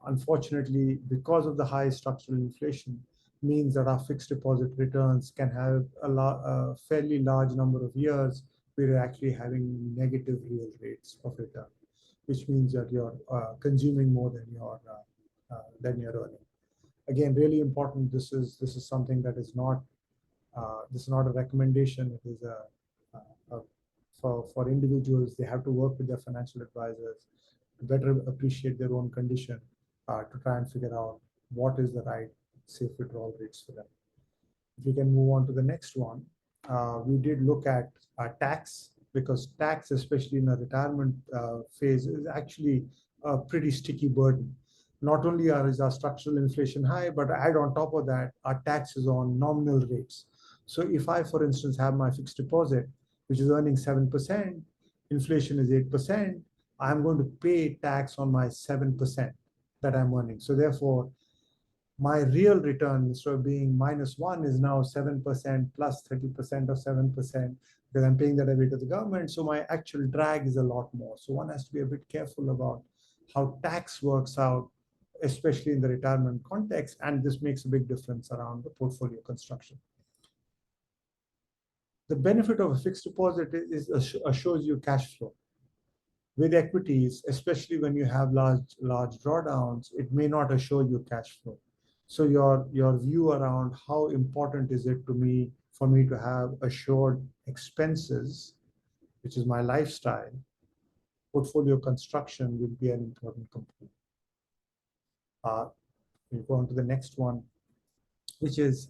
Unfortunately, because of the high structural inflation, means that our fixed deposit returns can have a fairly large number of years where you're actually having negative real rates of return, which means that you're consuming more than you're earning. Again, really important. This is something that is not this is not a recommendation. It is for individuals. They have to work with their financial advisors to better appreciate their own condition to try and figure out what is the right safe withdrawal rates for them. If we can move on to the next one, we did look at tax, because tax, especially in a retirement phase, is actually a pretty sticky burden. Not only is our structural inflation high, but add on top of that, our tax is on nominal rates. So if I, for instance, have my fixed deposit, which is earning 7%, inflation is 8%, I'm going to pay tax on my 7% that I'm earning. So therefore, my real return, instead of being -1, is now 7% plus 30% of 7%, because I'm paying that away to the government. So my actual drag is a lot more. So one has to be a bit careful about how tax works out, especially in the retirement context. And this makes a big difference around the portfolio construction. The benefit of a fixed deposit is assures you cash flow. With equities, especially when you have large drawdowns, it may not assure you cash flow. So your view around how important is it for me to have assured expenses, which is my lifestyle, portfolio construction will be an important component. We'll go on to the next one, which is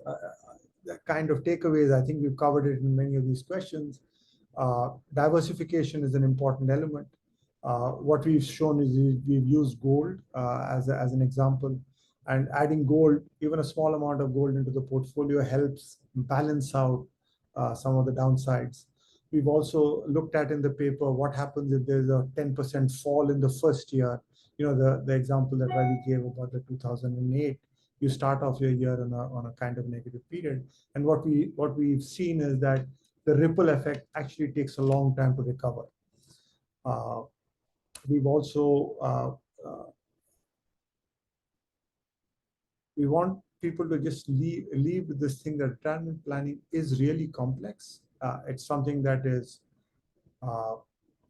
the kind of takeaways. I think we've covered it in many of these questions. Diversification is an important element. What we've shown is we've used gold as an example, and adding gold, even a small amount of gold into the portfolio, helps balance out some of the downsides. We've also looked at in the paper what happens if there's a 10% fall in the first year. You know, the example that Ravi gave about the 2008. You start off your year on a kind of negative period, and what we've seen is that the ripple effect actually takes a long time to recover. We've also we want people to just leave with this thing that retirement planning is really complex. It's something that is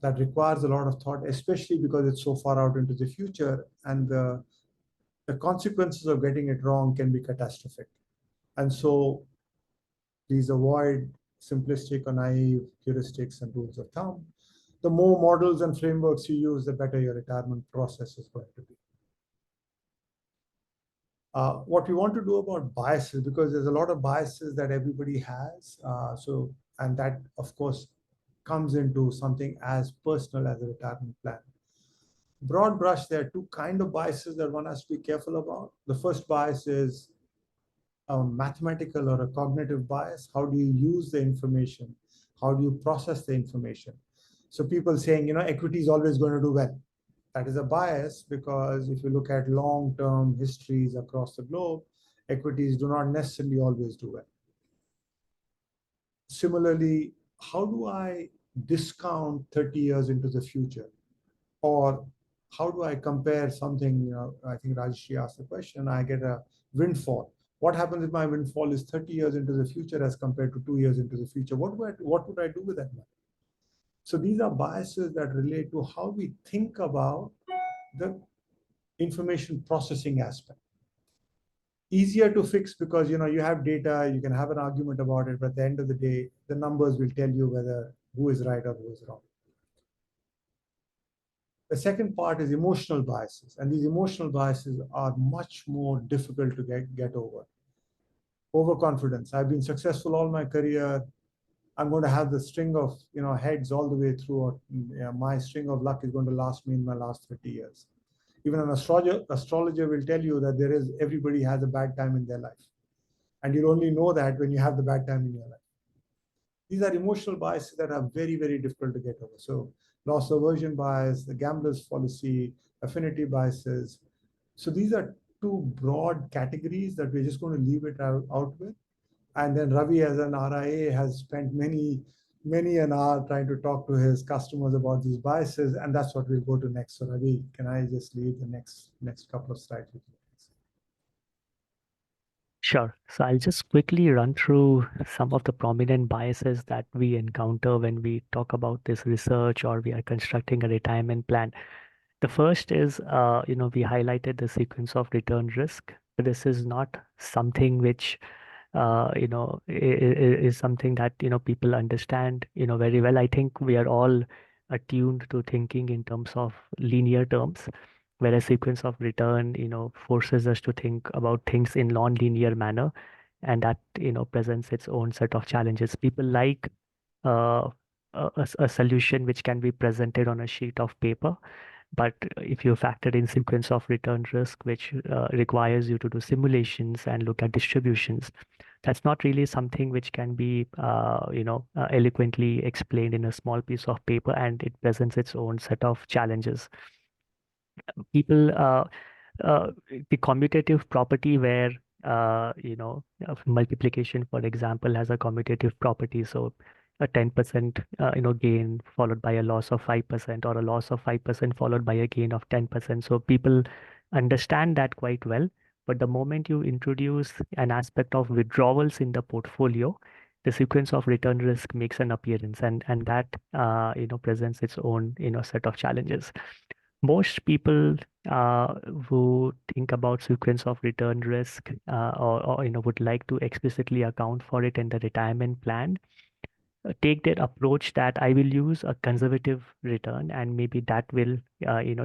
that requires a lot of thought, especially because it's so far out into the future, and the consequences of getting it wrong can be catastrophic. And so please avoid simplistic or naive heuristics and rules of thumb. The more models and frameworks you use, the better your retirement process is going to be. What we want to do about biases, because there's a lot of biases that everybody has. And that, of course, comes into something as personal as a retirement plan. Broad brush, there are two kind of biases that one has to be careful about. The first bias is a mathematical or a cognitive bias. How do you use the information? How do you process the information? So people saying, equity is always going to do well. That is a bias, because if you look at long-term histories across the globe, equities do not necessarily always do well. Similarly, how do I discount 30 years into the future? Or how do I compare something? I think Rajesh asked the question, I get a windfall. What happens if my windfall is 30 years into the future as compared to 2 years into the future? What would I do with that money? So these are biases that relate to how we think about the information processing aspect. Easier to fix because you have data, you can have an argument about it, but at the end of the day, the numbers will tell you whether who is right or who is wrong. The second part is emotional biases, and these emotional biases are much more difficult to get over. Overconfidence. I've been successful all my career. I'm going to have the string of heads all the way through. My string of luck is going to last me in my last 30 years. Even an astrologer will tell you that everybody has a bad time in their life. And you'll only know that when you have the bad time in your life. These are emotional biases that are very, very difficult to get over. So loss aversion bias, the gambler's fallacy, affinity biases. So these are two broad categories that we're just going to leave it out with. And then Ravi, as an RIA, has spent many an hour trying to talk to his customers about these biases, and that's what we'll go to next. So Ravi, can I just leave the next couple of slides with you? Sure. So I'll just quickly run through some of the prominent biases that we encounter when we talk about this research or we are constructing a retirement plan. The first is, we highlighted the sequence of return risk. This is not something which, is something that, people understand, very well. I think we are all attuned to thinking in terms of linear terms, whereas sequence of return, forces us to think about things in non-linear manner, and that, presents its own set of challenges. People like uh, a solution which can be presented on a sheet of paper. But if you factor in sequence of return risk, which requires you to do simulations and look at distributions, that's not really something which can be, eloquently explained in a small piece of paper, and it presents its own set of challenges. People, the commutative property where, multiplication, for example, has a commutative property. So a 10%, gain followed by a loss of 5%, or a loss of 5% followed by a gain of 10%. So people understand that quite well. But the moment you introduce an aspect of withdrawals in the portfolio, the sequence of return risk makes an appearance, and that, presents its own, set of challenges. Most people who think about sequence of return risk, or would like to explicitly account for it in the retirement plan, take their approach that I will use a conservative return, and maybe that will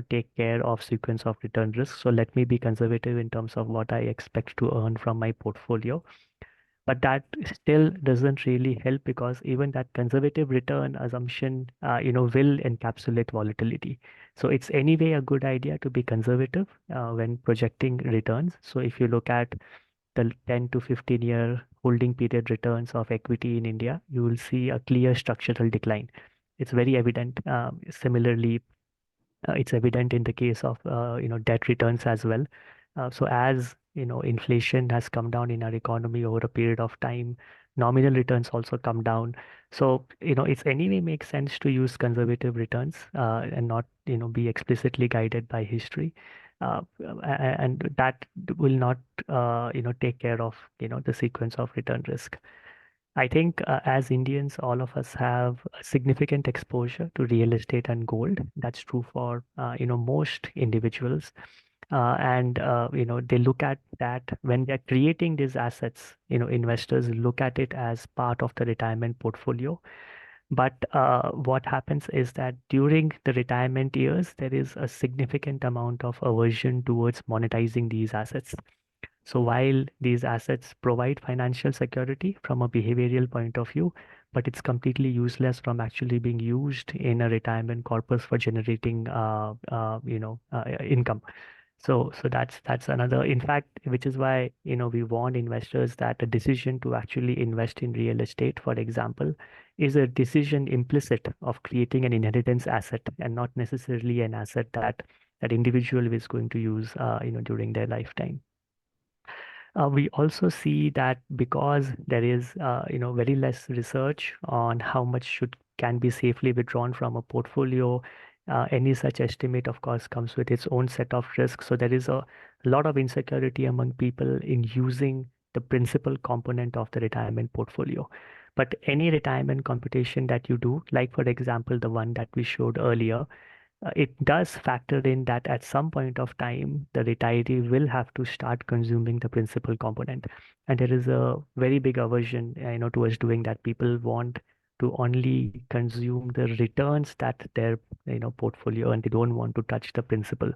take care of sequence of return risk. So let me be conservative in terms of what I expect to earn from my portfolio. But that still doesn't really help, because even that conservative return assumption, will encapsulate volatility. So it's anyway a good idea to be conservative when projecting returns. So if you look at the 10 to 15-year holding period returns of equity in India, you will see a clear structural decline. It's very evident. Similarly, it's evident in the case of debt returns as well. So as inflation has come down in our economy over a period of time, nominal returns also come down. So it's anyway makes sense to use conservative returns and not be explicitly guided by history. And that will not take care of the sequence of return risk. I think as Indians, all of us have a significant exposure to real estate and gold. That's true for most individuals, and they look at that when they're creating these assets. Investors look at it as part of the retirement portfolio. But what happens is that during the retirement years, there is a significant amount of aversion towards monetizing these assets. So while these assets provide financial security from a behavioral point of view, but it's completely useless from actually being used in a retirement corpus for generating income. So that's another, in fact, which is why we warn investors that a decision to actually invest in real estate, for example, is a decision implicit of creating an inheritance asset and not necessarily an asset that individual is going to use during their lifetime. We also see that because there is very less research on how much can be safely withdrawn from a portfolio. Any such estimate, of course, comes with its own set of risks. So there is a lot of insecurity among people in using the principal component of the retirement portfolio. But any retirement computation that you do, like for example, the one that we showed earlier, it does factor in that at some point of time, the retiree will have to start consuming the principal component. And there is a very big aversion, towards doing that. People want to only consume the returns that their, portfolio, and they don't want to touch the principal.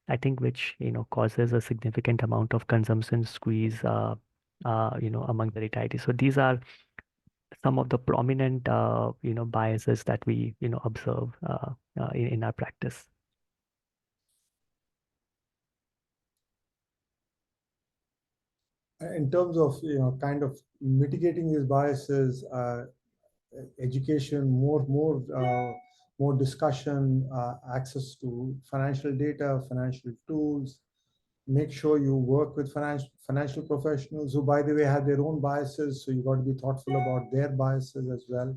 I think which, causes a significant amount of consumption squeeze, among the retirees. So these are some of the prominent, biases that we, observe in our practice. In terms of kind of mitigating these biases, education, more discussion, access to financial data, financial tools. Make sure you work with financial professionals who, by the way, have their own biases. So you got to be thoughtful about their biases as well.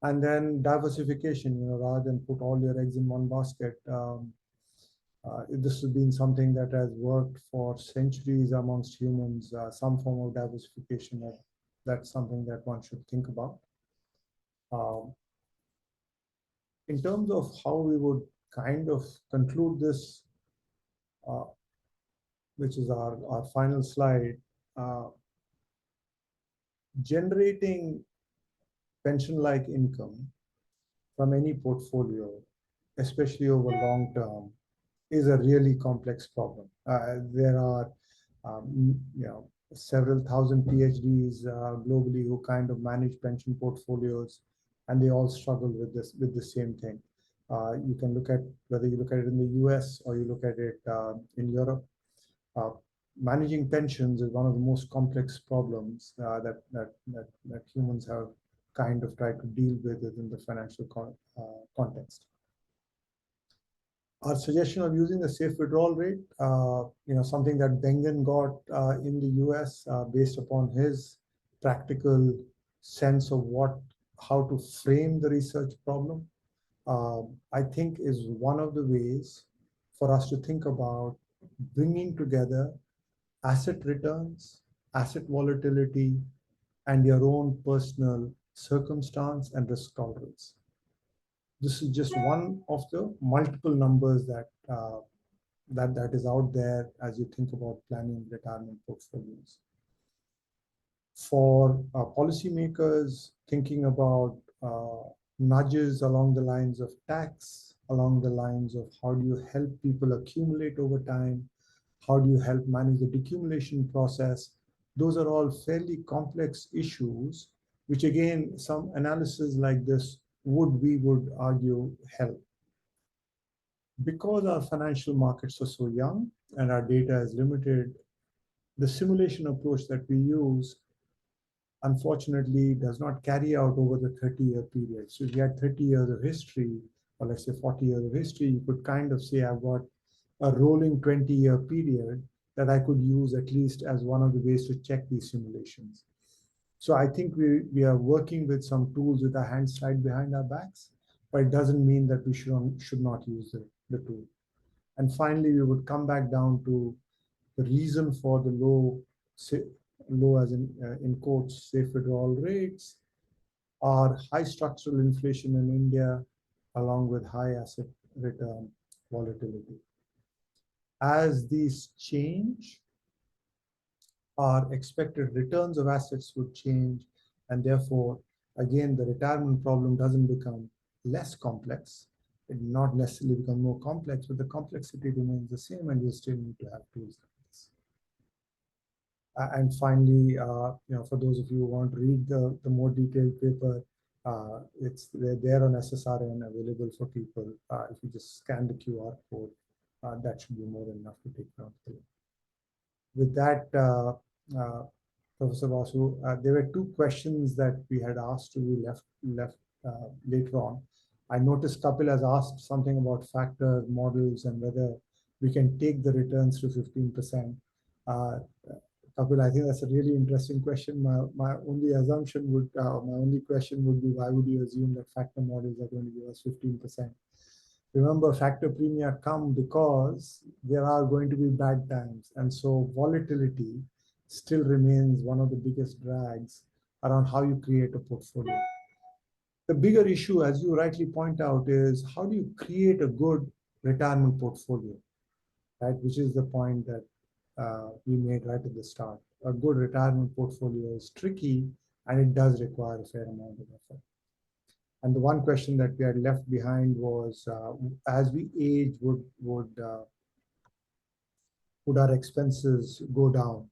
And then diversification, rather than put all your eggs in one basket. This has been something that has worked for centuries amongst humans, some form of diversification. That's something that one should think about. In terms of how we would kind of conclude this, which is our final slide, generating pension-like income from any portfolio, especially over long term, is a really complex problem. There are several thousand PhDs globally who kind of manage pension portfolios, and they all struggle with the same thing. You can look at whether you look at it in the US or you look at it in Europe. Managing pensions is one of the most complex problems that humans have kind of tried to deal with within the financial context. Our suggestion of using the safe withdrawal rate, something that Bengen got in the US based upon his practical sense of how to frame the research problem, I think is one of the ways for us to think about bringing together asset returns, asset volatility, and your own personal circumstance and risk tolerance. This is just one of the multiple numbers that is out there as you think about planning retirement portfolios. For policymakers thinking about nudges along the lines of tax, along the lines of how do you help people accumulate over time, how do you help manage the decumulation process, those are all fairly complex issues, which again, some analysis like this we would argue help. Because our financial markets are so young and our data is limited, the simulation approach that we use, unfortunately, does not carry out over the 30-year period. So if you had 30 years of history, or let's say 40 years of history, you could kind of say, I've got a rolling 20-year period that I could use at least as one of the ways to check these simulations. So I think we are working with some tools with our hands tied behind our backs, but it doesn't mean that we should not use the tool. And finally, we would come back down to the reason for the low as in quotes, safe withdrawal rates are high structural inflation in India, along with high asset return volatility. As these change, our expected returns of assets would change, and therefore, again, the retirement problem doesn't become less complex. It not necessarily become more complex, but the complexity remains the same, and you still need to have tools like this. And finally, for those of you who want to read the more detailed paper, they're there on SSRN, available for people. If you just scan the QR code, that should be more than enough to take down the link. With that, Professor Vasu, there were two questions that we had asked to be left later on. I noticed Kapil has asked something about factor models and whether we can take the returns to 15%. Kapil, I think that's a really interesting question. My only assumption would, my only question would be, why would you assume that factor models are going to give us 15%? Remember, factor premia come because there are going to be bad times. And so volatility still remains one of the biggest drags around how you create a portfolio. The bigger issue, as you rightly point out, is how do you create a good retirement portfolio, right? Which is the point that we made right at the start. A good retirement portfolio is tricky, and it does require a fair amount of effort. And the one question that we had left behind was, as we age, would our expenses go down?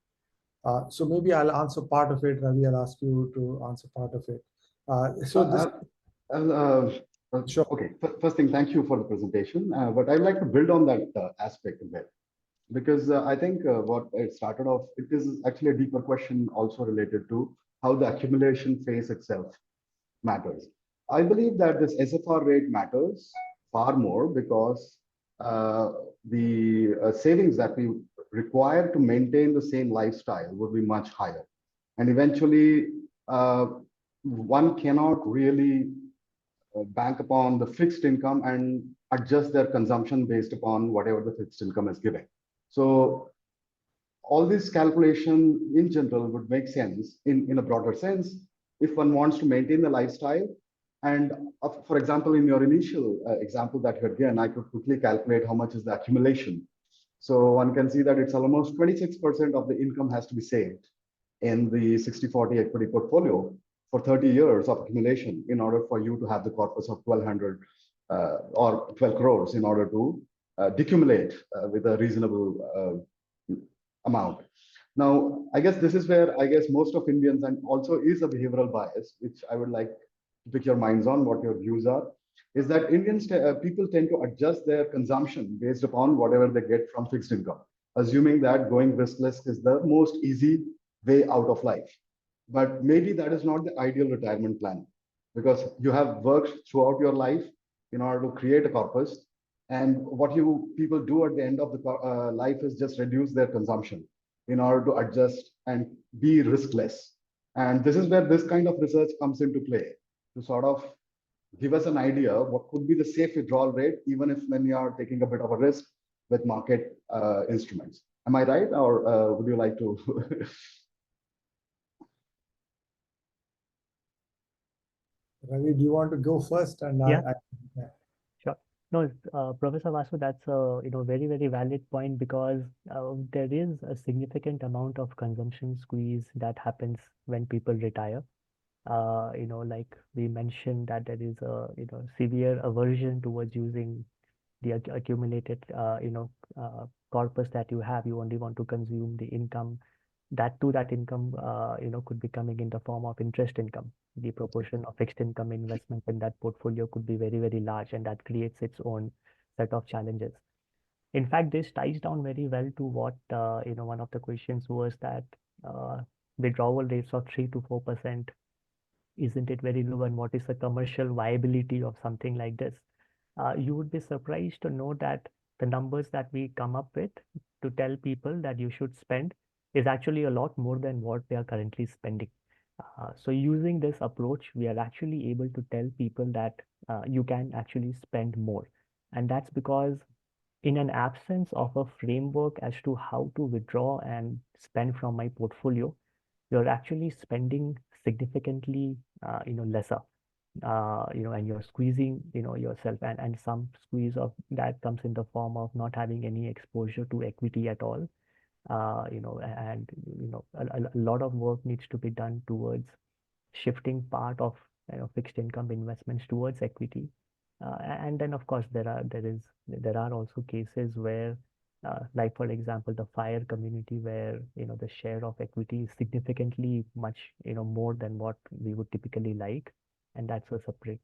So maybe I'll answer part of it. Ravi, I'll ask you to answer part of it. Sure. Okay. First thing, thank you for the presentation. But I'd like to build on that aspect a bit, because I think what it started off, it is actually a deeper question also related to how the accumulation phase itself matters. I believe that this SFR rate matters far more because the savings that we require to maintain the same lifestyle would be much higher. And eventually, one cannot really bank upon the fixed income and adjust their consumption based upon whatever the fixed income is giving. So all this calculation in general would make sense in a broader sense if one wants to maintain the lifestyle. And for example, in your initial example that you had given, I could quickly calculate how much is the accumulation. So one can see that it's almost 26% of the income has to be saved in the 60-40 equity portfolio for 30 years of accumulation in order for you to have the corpus of 1,200 or 12 crores in order to decumulate with a reasonable amount. Now, I guess this is where most of Indians, and also is a behavioral bias, which I would like to pick your minds on, what your views are, is that people tend to adjust their consumption based upon whatever they get from fixed income, assuming that going riskless is the most easy way out of life. But maybe that is not the ideal retirement plan, because you have worked throughout your life in order to create a corpus. And what people do at the end of the life is just reduce their consumption in order to adjust and be riskless. And this is where this kind of research comes into play, to sort of give us an idea of what could be the safe withdrawal rate, even if when you are taking a bit of a risk with market instruments. Am I right? Or would you like to? Ravi, do you want to go first? And Yeah. Sure. No, Professor Vasu, that's a very, very valid point, because there is a significant amount of consumption squeeze that happens when people retire. Like we mentioned, that there is a severe aversion towards using the accumulated corpus that you have. You only want to consume the income. That income could be coming in the form of interest income. The proportion of fixed income investment in that portfolio could be very, very large, and that creates its own set of challenges. In fact, this ties down very well to what one of the questions was, that withdrawal rates of 3 to 4%, isn't it very low, and what is the commercial viability of something like this? You would be surprised to know that the numbers that we come up with to tell people that you should spend is actually a lot more than what they are currently spending. So using this approach, we are actually able to tell people that you can actually spend more. And that's because in an absence of a framework as to how to withdraw and spend from my portfolio, you're actually spending significantly lesser. And you're squeezing yourself, and some squeeze of that comes in the form of not having any exposure to equity at all. A lot of work needs to be done towards shifting part of fixed income investments towards equity. And then of course there are also cases where like for example, the FIRE community where, the share of equity is significantly much, more than what we would typically like. And that's a separate,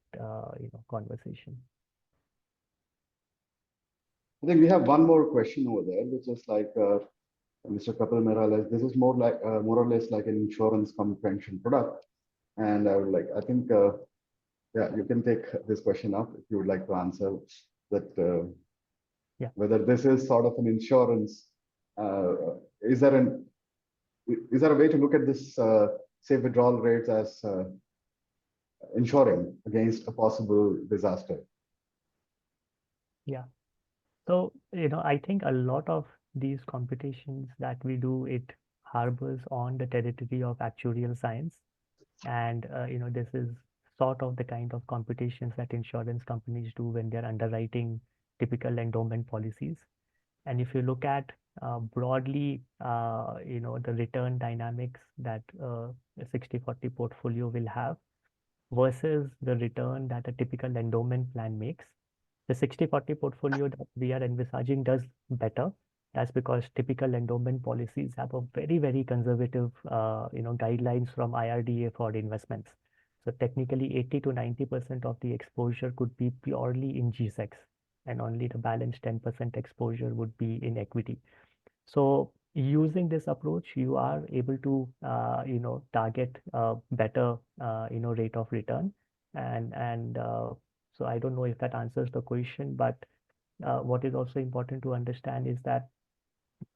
conversation. I think we have one more question over there, which is like Mr. Kapil Mehra, this is more or less like an insurance cum pension product. And I think, yeah, you can take this question up if you would like to answer that. Yeah. Whether this is sort of an insurance, is there a way to look at this safe withdrawal rates as insuring against a possible disaster? Yeah. So, I think a lot of these computations that we do, it harbors on the territory of actuarial science. And, this is sort of the kind of computations that insurance companies do when they're underwriting typical endowment policies. And if you look at broadly, the return dynamics that a 60/40 portfolio will have versus the return that a typical endowment plan makes, the 60/40 portfolio that we are envisaging does better. That's because typical endowment policies have a very, very conservative, guidelines from IRDA for investments. So technically 80 to 90% of the exposure could be purely in GSECs, and only the balance 10% exposure would be in equity. So using this approach, you are able to, target better, rate of return. And so I don't know if that answers the question, but what is also important to understand is that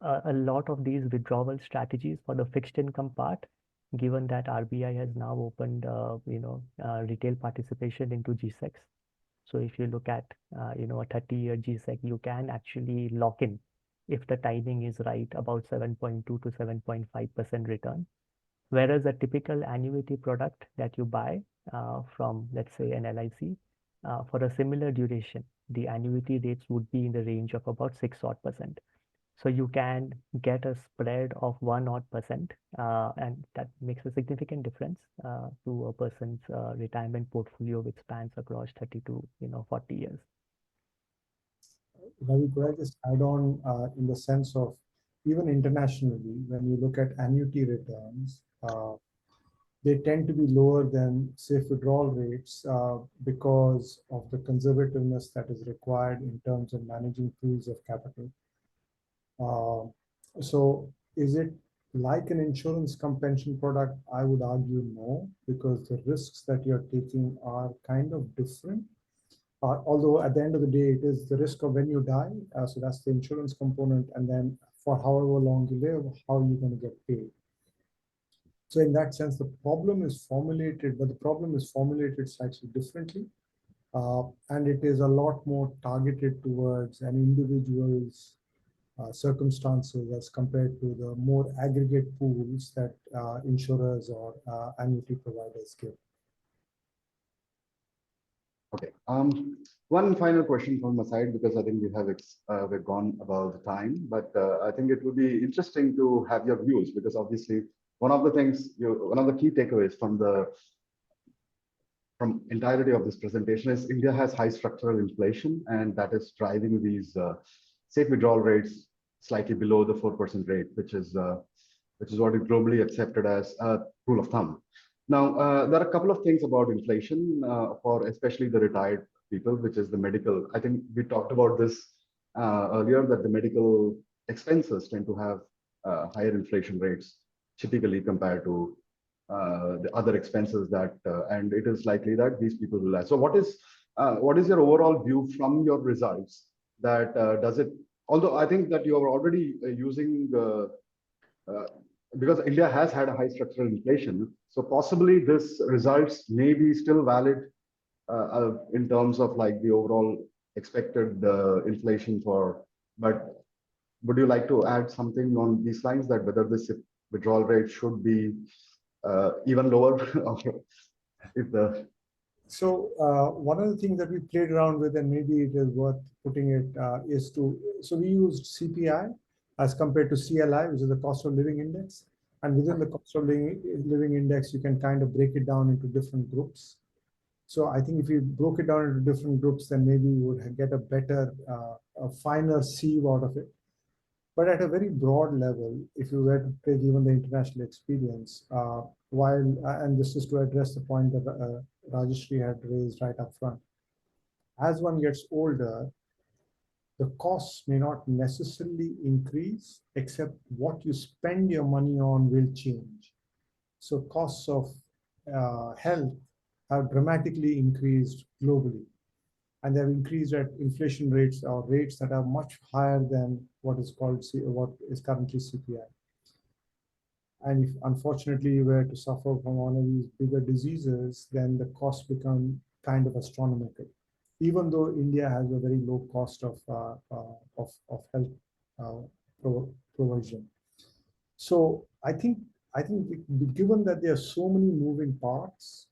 a lot of these withdrawal strategies for the fixed income part, given that RBI has now opened, retail participation into GSECs. So if you look at, a 30-year GSEC, you can actually lock in, if the timing is right, about 7.2 to 7.5% return. Whereas a typical annuity product that you buy from, let's say, an LIC, for a similar duration, the annuity rates would be in the range of about 6% odd. So you can get a spread of 1% odd, and that makes a significant difference to a person's retirement portfolio, which spans across 30 to 40 years. Ravi, could I just add on in the sense of even internationally, when you look at annuity returns, they tend to be lower than safe withdrawal rates because of the conservativeness that is required in terms of managing pools of capital. So is it like an insurance cum pension product? I would argue no, because the risks that you're taking are kind of different. Although at the end of the day, it is the risk of when you die. So that's the insurance component. And then for however long you live, how are you going to get paid? So in that sense, the problem is formulated, but the problem is formulated slightly differently. And it is a lot more targeted towards an individual's circumstances as compared to the more aggregate pools that insurers or annuity providers give. Okay. One final question from my side, because I think we've gone about the time, but I think it would be interesting to have your views, because obviously one of the key takeaways from entirety of this presentation is India has high structural inflation, and that is driving these safe withdrawal rates slightly below the 4% rate, which is what is globally accepted as a rule of thumb. Now, there are a couple of things about inflation for especially the retired people, which is the medical. I think we talked about this earlier, that the medical expenses tend to have higher inflation rates typically compared to the other expenses and it is likely that these people will last. So what is your overall view from your results that does it, although I think that you are already using because India has had a high structural inflation, so possibly this results may be still valid in terms of like the overall expected inflation but would you like to add something on these lines, that whether this withdrawal rate should be even lower? So one of the things that we played around with, and maybe it is worth putting it, so we used CPI as compared to CLI, which is the cost of living index. And within the cost of living index, you can kind of break it down into different groups. So I think if you broke it down into different groups, then maybe you would get a better, a finer sieve out of it. But at a very broad level, if you were to take even the international experience, and this is to address the point that Rajeshri had raised right up front, as one gets older, the costs may not necessarily increase, except what you spend your money on will change. So costs of health have dramatically increased globally. And they've increased at inflation rates or rates that are much higher than what is currently CPI. And if unfortunately you were to suffer from one of these bigger diseases, then the costs become kind of astronomical. Even though India has a very low cost of health provision. So I think given that there are so many moving parts,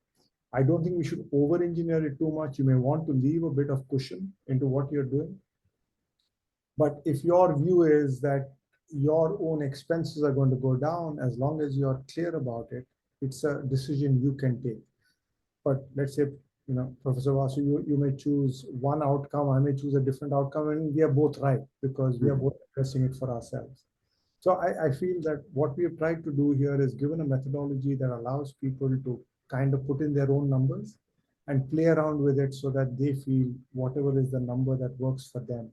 I don't think we should over-engineer it too much. You may want to leave a bit of cushion into what you're doing. But if your view is that your own expenses are going to go down, as long as you're clear about it, it's a decision you can take. But let's say, Professor Vasu, you may choose one outcome, I may choose a different outcome, and we are both right because we are both addressing it for ourselves. So I feel that what we have tried to do here is given a methodology that allows people to kind of put in their own numbers and play around with it so that they feel whatever is the number that works for them.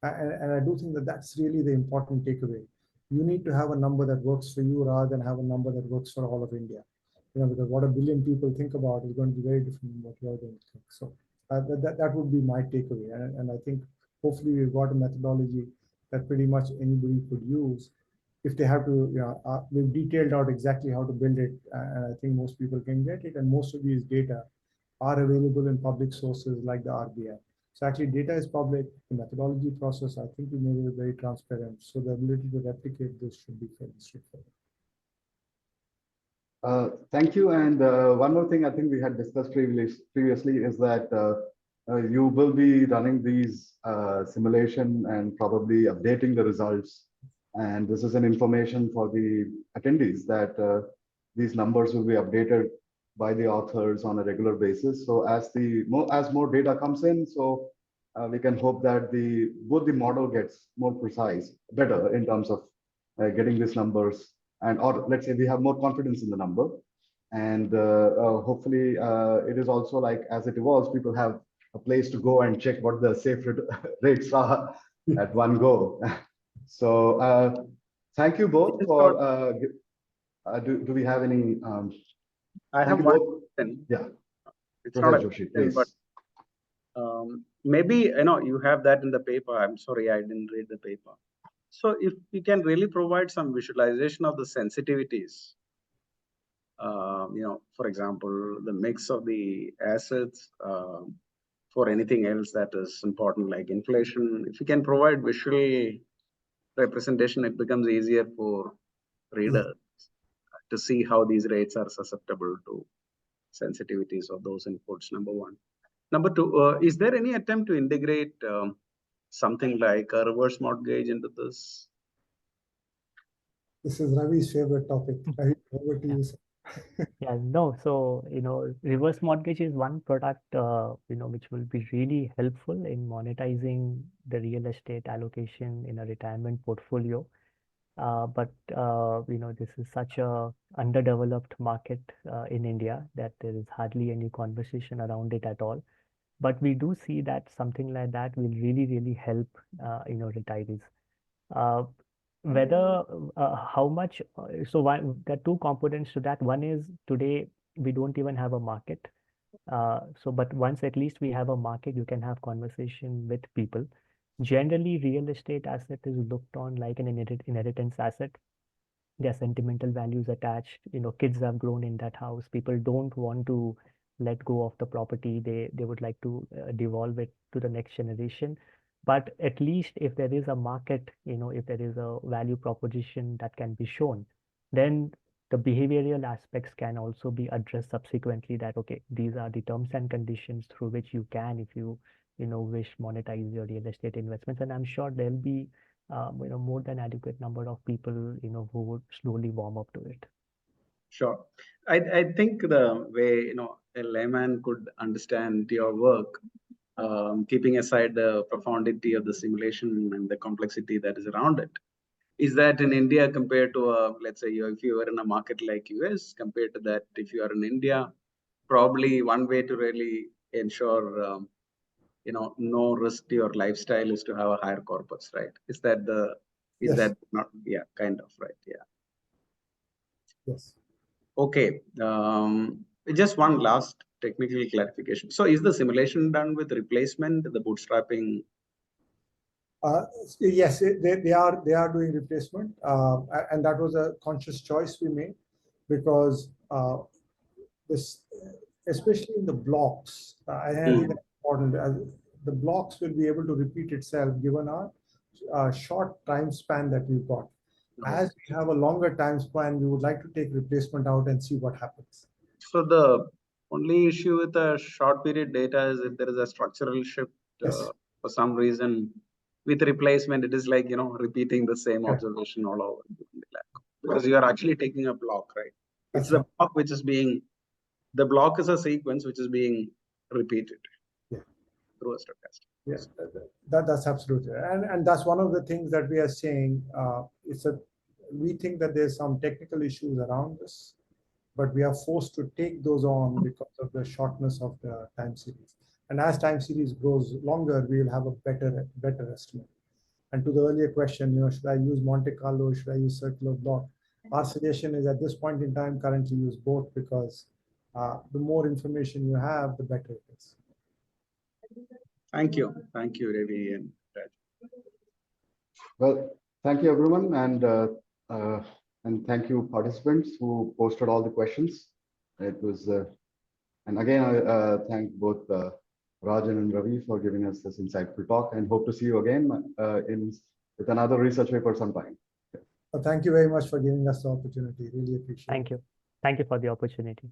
And I do think that that's really the important takeaway. You need to have a number that works for you rather than have a number that works for all of India. Because what a billion people think about is going to be very different from what you're going to think. So that would be my takeaway. And I think hopefully we've got a methodology that pretty much anybody could use. If they have to, we've detailed out exactly how to build it, and I think most people can get it. And most of these data are available in public sources like the RBI. So actually, data is public. The methodology process, I think, we made it very transparent. So the ability to replicate this should be fairly straightforward. Thank you. And one more thing I think we had discussed previously is that you will be running these simulation and probably updating the results. And this is an information for the attendees that these numbers will be updated by the authors on a regular basis. So as more data comes in, so we can hope that both the model gets more precise, better in terms of getting these numbers, or let's say we have more confidence in the number. And hopefully it is also like as it evolves, people have a place to go and check what the safe rates are at one go. So thank you both for, do we have any? I have one question. Yeah. It's not a Joshi, question, but maybe, you have that in the paper. I'm sorry, I didn't read the paper. So if we can really provide some visualization of the sensitivities, for example, the mix of the assets, for anything else that is important like inflation, if you can provide visual representation, it becomes easier for readers to see how these rates are susceptible to sensitivities of those inputs, number one. Number two, is there any attempt to integrate something like a reverse mortgage into this? This is Ravi's favorite topic. Ravi, over to you, sir. Yeah, no. So, reverse mortgage is one product, which will be really helpful in monetizing the real estate allocation in a retirement portfolio. But this is such a underdeveloped market in India that there is hardly any conversation around it at all. But we do see that something like that will really, really help, retirees. Whether how much, so there are two components to that. One is today we don't even have a market. But once at least we have a market, you can have conversation with people. Generally, real estate asset is looked on like an inheritance asset. There are sentimental values attached. Kids have grown in that house. People don't want to let go of the property. They would like to devolve it to the next generation. But at least if there is a market, if there is a value proposition that can be shown, then the behavioral aspects can also be addressed subsequently that, okay, these are the terms and conditions through which you can, if you, wish monetize your real estate investments. And I'm sure there'll be, more than adequate number of people, who would slowly warm up to it. Sure. I think the way, a layman could understand your work, keeping aside the profundity of the simulation and the complexity that is around it, is that in India compared to, let's say, if you were in a market like US, compared to that, if you are in India, probably one way to really ensure, no risk to your lifestyle is to have a higher corpus, right? Is that Yes. that not, yeah, kind of, right? Yeah. Yes. Okay. Just one last technical clarification. So is the simulation done with replacement, the bootstrapping? Yes, they are doing replacement, and that was a conscious choice we made because this, especially in the blocks, I think that's important. The blocks will be able to repeat itself given our short time span that we've got. As we have a longer time span, we would like to take replacement out and see what happens. So the only issue with the short period data is if there is a structural shift for some reason. With replacement, it is like, repeating the same observation all over because you are actually taking a block, right? It's the block which is being, the block is a sequence which is being repeated through a stochastic. Yes, that's absolutely, and that's one of the things that we are saying. We think that there's some technical issues around this, but we are forced to take those on because of the shortness of the time series. And as time series grows longer, we will have a better estimate. And to the earlier question, should I use Monte Carlo? Should I use circular block? Our suggestion is at this point in time, currently use both because the more information you have, the better it is. Thank you, Ravi and Raj. Well, thank you, everyone, and thank you, participants who posted all the questions. It was, and again, I thank both Rajan and Ravi for giving us this insightful talk, and hope to see you again with another research paper sometime. Thank you very much for giving us the opportunity. Really appreciate it. Thank you. Thank you for the opportunity.